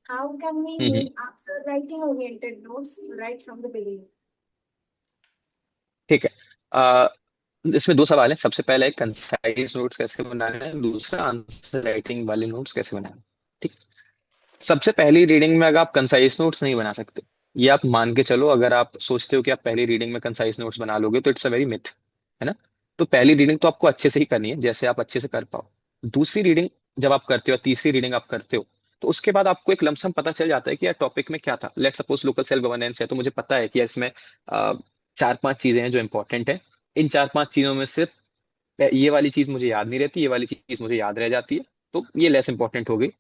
how can we hmm. make answer writing-oriented notes right from the beginning? ठीक है। इसमें दो सवाल है। सबसे पहला है concise notes कैसे बनाना है, दूसरा आंसर राइटिंग वाले नोट्स कैसे बनाना है। ठीक। सबसे पहली रीडिंग में अगर आप कंसाइज नोट्स नहीं बना सकते, ये आप मान के चलो। अगर आप सोचते हो कि आप पहली रीडिंग में कंसाइज नोट्स बना लोगे तो इट्स अ वेरी मिथ, है ना। तो पहली रीडिंग तो आपको अच्छे से ही करनी है, जैसे आप अच्छे से कर पाओ। दूसरी रीडिंग जब आप करते हो, तीसरी रीडिंग आप करते हो, तो उसके बाद आपको एक लमसम पता चल जाता है कि यार टॉपिक में क्या था। Let suppose local self governance है, तो मुझे पता है कि इसमें 4-5 चीजें हैं जो इंपॉर्टेंट है। इन 4-5 चीजों में से ये वाली चीज मुझे याद नहीं रहती, ये वाली चीज मुझे याद रह जाती है, तो ये लेस इंपॉर्टेंट हो गई।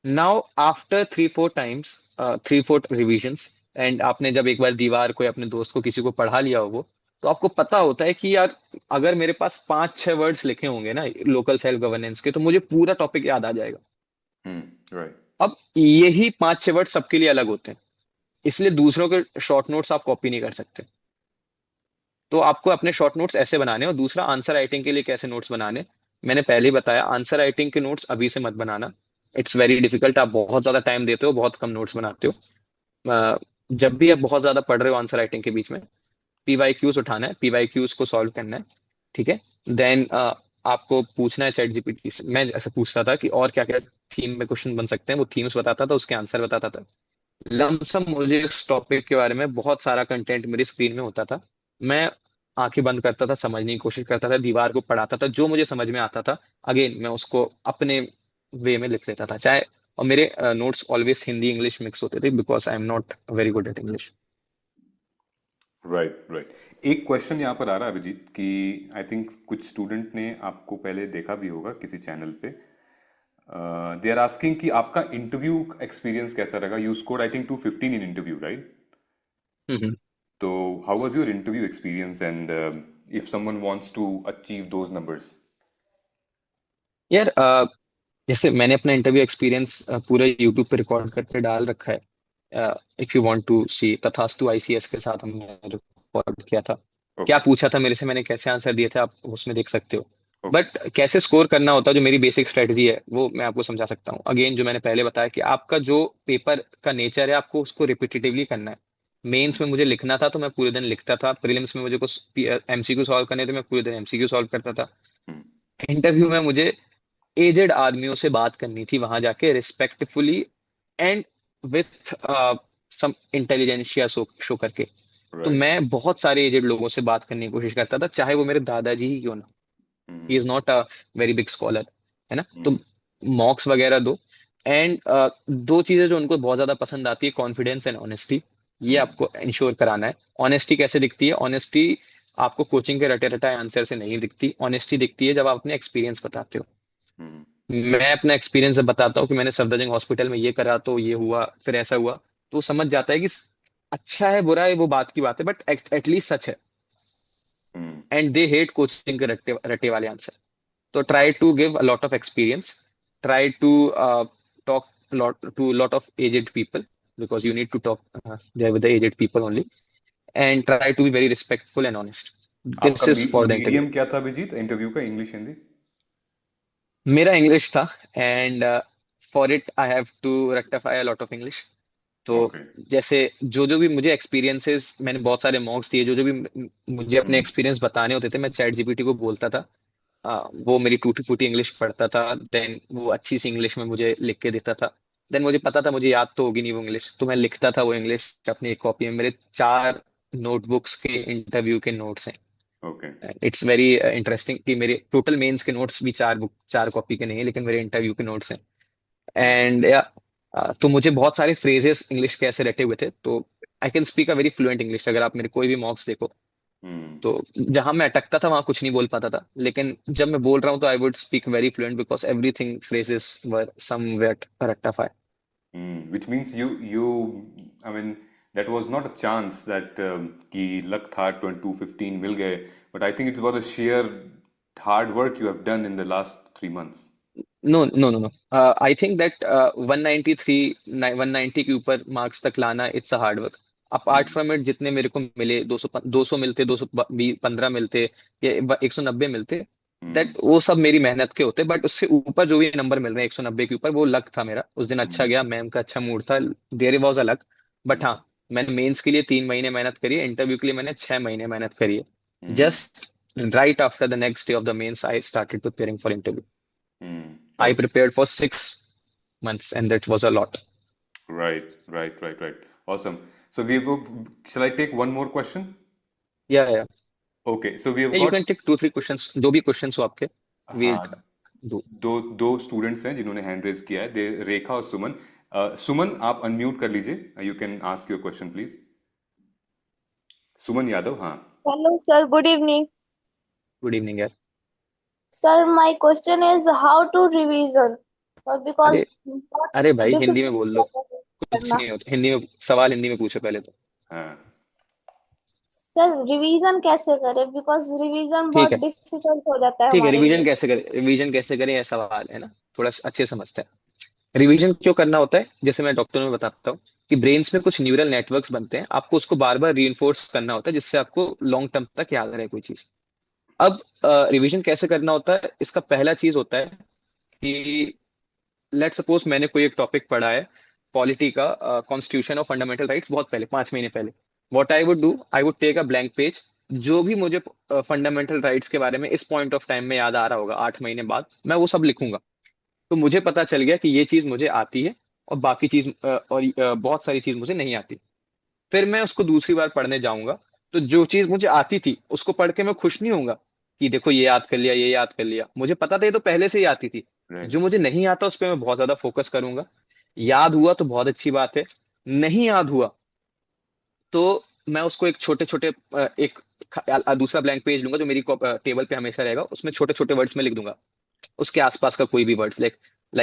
Now after 3-4 times, 3-4 revisions, and आपने जब एक बार दीवार को या अपने दोस्त को किसी को पढ़ा लिया हो वो, तो आपको पता होता है कि यार अगर मेरे पास 5-6 वर्ड्स लिखे होंगे ना लोकल सेल्फ गवर्नेंस के, तो मुझे पूरा टॉपिक याद आ जाएगा। Hmm. Right. अब यही 5-6 वर्ड सबके लिए अलग होते हैं, इसलिए दूसरों के शॉर्ट नोट्स आप कॉपी नहीं कर सकते। तो आपको अपने शॉर्ट नोट्स ऐसे बनाने। और दूसरा, आंसर राइटिंग के लिए कैसे नोट्स बनाने, मैंने पहले ही बताया। आंसर राइटिंग के नोट्स अभी से मत बनाना, इट्स वेरी डिफिकल्ट। आप बहुत ज्यादा टाइम देते हो, बहुत कम नोट्स बनाते हो। अ, जब भी आप बहुत ज्यादा पढ़ रहे हो आंसर राइटिंग के बीच में, पीवाई क्यूज उठाना है, पीवाई क्यूज को सॉल्व करना है। ठीक है। देन आपको पूछना है चैट जीपीटी से। मैं ऐसे पूछता था कि और क्या क्या थीम में क्वेश्चन बन सकते हैं, वो थीम्स बताता था, उसके आंसर बताता था। लमसम मुझे इस टॉपिक के बारे में बहुत सारा कंटेंट मेरी स्क्रीन में होता था। मैं आंखें बंद करता था, समझने की कोशिश करता था, दीवार को पढ़ाता था, जो मुझे समझ में आता था अगेन मैं उसको अपने वे में लिख लेता था। चाहे, और मेरे notes always Hindi English mix होते थे, because I am not very good at English. Right. Right. एक क्वेश्चन यहाँ पर आ रहा है अभिजीत कि आई थिंक कुछ स्टूडेंट ने आपको पहले देखा भी होगा किसी चैनल पे। दे आर आस्किंग कि आपका इंटरव्यू एक्सपीरियंस कैसा रहा। You scored I think 215 in interview, right? Hmm. तो how was your interview experience and if someone wants to achieve those numbers? यार जैसे मैंने अपना इंटरव्यू एक्सपीरियंस पूरे यूट्यूब पे रिकॉर्ड करके डाल रखा है। If you want to see, Tathastu ICS के साथ हमने रिकॉर्ड किया था। क्या ओके पूछा था मेरे से, मैंने कैसे आंसर दिए थे, आप उसमें देख सकते हो। ओके बट कैसे स्कोर करना होता है, जो मेरी बेसिक स्ट्रेटजी है वो मैं आपको समझा सकता हूँ। अगेन जो मैंने पहले बताया कि आपका जो पेपर का नेचर है, आपको उसको रिपीटेटिवली करना है। मेंस में मुझे लिखना था तो मैं पूरे दिन लिखता था, प्रीलिम्स में मुझे कुछ एमसीक्यू सॉल्व करने थे, मैं पूरे दिन एमसीक्यू सॉल्व करता था। हम्म इंटरव्यू में मुझे एजेड आदमियों से बात करनी थी वहां जाके, respectfully and with some intelligentsia show करके। तो राइट मैं बहुत सारे एजेड लोगों से बात करने की कोशिश करता था, चाहे वो मेरे दादाजी ही क्यों ना। He hmm is not a very big scholar, है ना। तो हम्म मॉक्स वगैरह दो। एंड दो चीजें जो उनको बहुत ज्यादा पसंद आती है, कॉन्फिडेंस एंड ऑनेस्टी। ये हम्म आपको इंश्योर कराना है। ऑनेस्टी कैसे दिखती है? ऑनेस्टी आपको कोचिंग के रटे रटाए आंसर से नहीं दिखती। ऑनेस्टी दिखती है जब आप अपने एक्सपीरियंस बताते हो। हम्म मैं अपना एक्सपीरियंस जब बताता हूँ कि मैंने सफदरजंग हॉस्पिटल में ये करा तो ये हुआ, फिर ऐसा हुआ, तो वो समझ जाता है कि अच्छा है बुरा है वो बात की बात है, बट एटलीस्ट सच है। हम्म एंड दे हेट कोचिंग के रट्टे रट्टे वाले आंसर। तो try to give a lot of experience, try to talk lot of aged people, because you need to talk there with the aged people only, and try to be very respectful and honest. आपका This is for the interview. Medium क्या था Abhijeet interview का English Hindi मेरा English था, and for it I have to rectify a lot of English. तो okay जैसे जो जो भी मुझे एक्सपीरियंसेस, मैंने बहुत सारे मॉक्स दिए, जो जो भी मुझे अपने हम्म एक्सपीरियंस बताने होते थे, मैं चैट जीपीटी को बोलता था। वो मेरी टूटी फूटी इंग्लिश पढ़ता था, देन वो अच्छी सी इंग्लिश में मुझे लिख के देता था। देन मुझे पता था मुझे याद तो होगी नहीं वो इंग्लिश, तो मैं लिखता था वो इंग्लिश अपनी एक कॉपी में। मेरे 4 नोटबुक्स के इंटरव्यू के नोट्स हैं। ओके इट्स वेरी इंटरेस्टिंग कि मेरे टोटल मेंस के नोट्स भी 4 कॉपी के नहीं है, लेकिन मेरे इंटरव्यू के नोट्स हैं। हम्म एंड तो मुझे बहुत सारे फ्रेजेस इंग्लिश के ऐसे रटे हुए थे, तो I can speak a very fluent English. अगर आप मेरे कोई भी मॉक्स देखो, हम्म तो जहां मैं अटकता था वहां कुछ नहीं बोल पाता था, लेकिन जब मैं बोल रहा हूँ तो I would speak very fluent, because everything phrases were somewhat rectify. which means you I mean that was not a chance that कि luck था 215 मिल गए but I think it was a sheer hard work you have done in the last 3 months no no no no, I think that 193 190 के ऊपर marks तक लाना, it's a hard work. Apart hmm from it, जितने मेरे को मिले, 200 मिलते, 215 मिलते, या 190 मिलते, हम्म दैट वो सब मेरी मेहनत के होते। बट उससे ऊपर जो भी नंबर मिल रहे हैं 190 के ऊपर, वो लक था मेरा। उस दिन अच्छा हम्म गया, मैम का अच्छा मूड था, there was a luck. But hmm हाँ, मैंने मेंस के लिए 3 महीने मेहनत करी है, इंटरव्यू के लिए मैंने 6 महीने मेहनत करी है। Hmm just right after the next day of the mains I started preparing for interview. I okay prepared for 6 months, and that was a lot. right awesome so we go shall I take one more question Yeah, yeah. okay so we have Yeah, you got can take 2 3 questions. जो भी questions हो आपके, we'll हाँ do. दो दो students हैं जिन्होंने hand raise किया है दे रेखा और सुमन सुमन आप अनम्यूट कर लीजिए you can ask your question please Suman Yadav हाँ Hello, sir. Good evening. Good evening, यार। Sir, my question is how to revision? Because अरे बहुत अरे भाई, हिंदी में difficult बोल लो, कुछ करना. नहीं होता हिंदी में। सवाल हिंदी में पूछो पहले तो। हाँ Sir, revision कैसे करें? Because revision ठीक बहुत है, difficult हो जाता है ठीक है। हमारे रिवीजन लिए. कैसे करें, रिवीजन कैसे करें, यह सवाल है ना। थोड़ा अच्छे से समझते हैं। रिवीजन क्यों करना होता है, जैसे मैं डॉक्टर में बताता हूँ कि ब्रेन्स में कुछ न्यूरल नेटवर्क्स बनते हैं, आपको उसको बार बार रीइंफोर्स करना होता है, जिससे आपको लॉन्ग टर्म तक याद रहे कोई चीज। अब रिवीजन कैसे करना होता है, इसका पहला चीज होता है कि लेट सपोज मैंने कोई एक टॉपिक पढ़ा है, पॉलिटी का, कॉन्स्टिट्यूशन ऑफ फंडामेंटल राइट्स, बहुत पहले 5 महीने पहले। What I would do, I would take a blank page. जो भी मुझे फंडामेंटल राइट्स के बारे में इस पॉइंट ऑफ टाइम में याद आ रहा होगा 8 महीने बाद, मैं वो सब लिखूंगा। तो मुझे पता चल गया कि ये चीज मुझे आती है, और बाकी चीज बहुत सारी चीज मुझे नहीं आती। फिर मैं उसको दूसरी बार पढ़ने जाऊंगा, तो जो चीज मुझे आती थी उसको पढ़ के मैं खुश नहीं होऊंगा कि देखो ये याद कर लिया, ये याद कर लिया। मुझे पता था ये तो पहले से ही आती थी। राइट जो मुझे नहीं आता उस पर मैं बहुत ज्यादा फोकस करूंगा। याद हुआ तो बहुत अच्छी बात है, नहीं याद हुआ तो मैं उसको एक छोटे छोटे दूसरा ब्लैंक पेज लूंगा जो मेरी टेबल पे हमेशा रहेगा, उसमें छोटे छोटे वर्ड्स में लिख दूंगा। उसके आसपास का कोई भी वर्ड्स, लाइक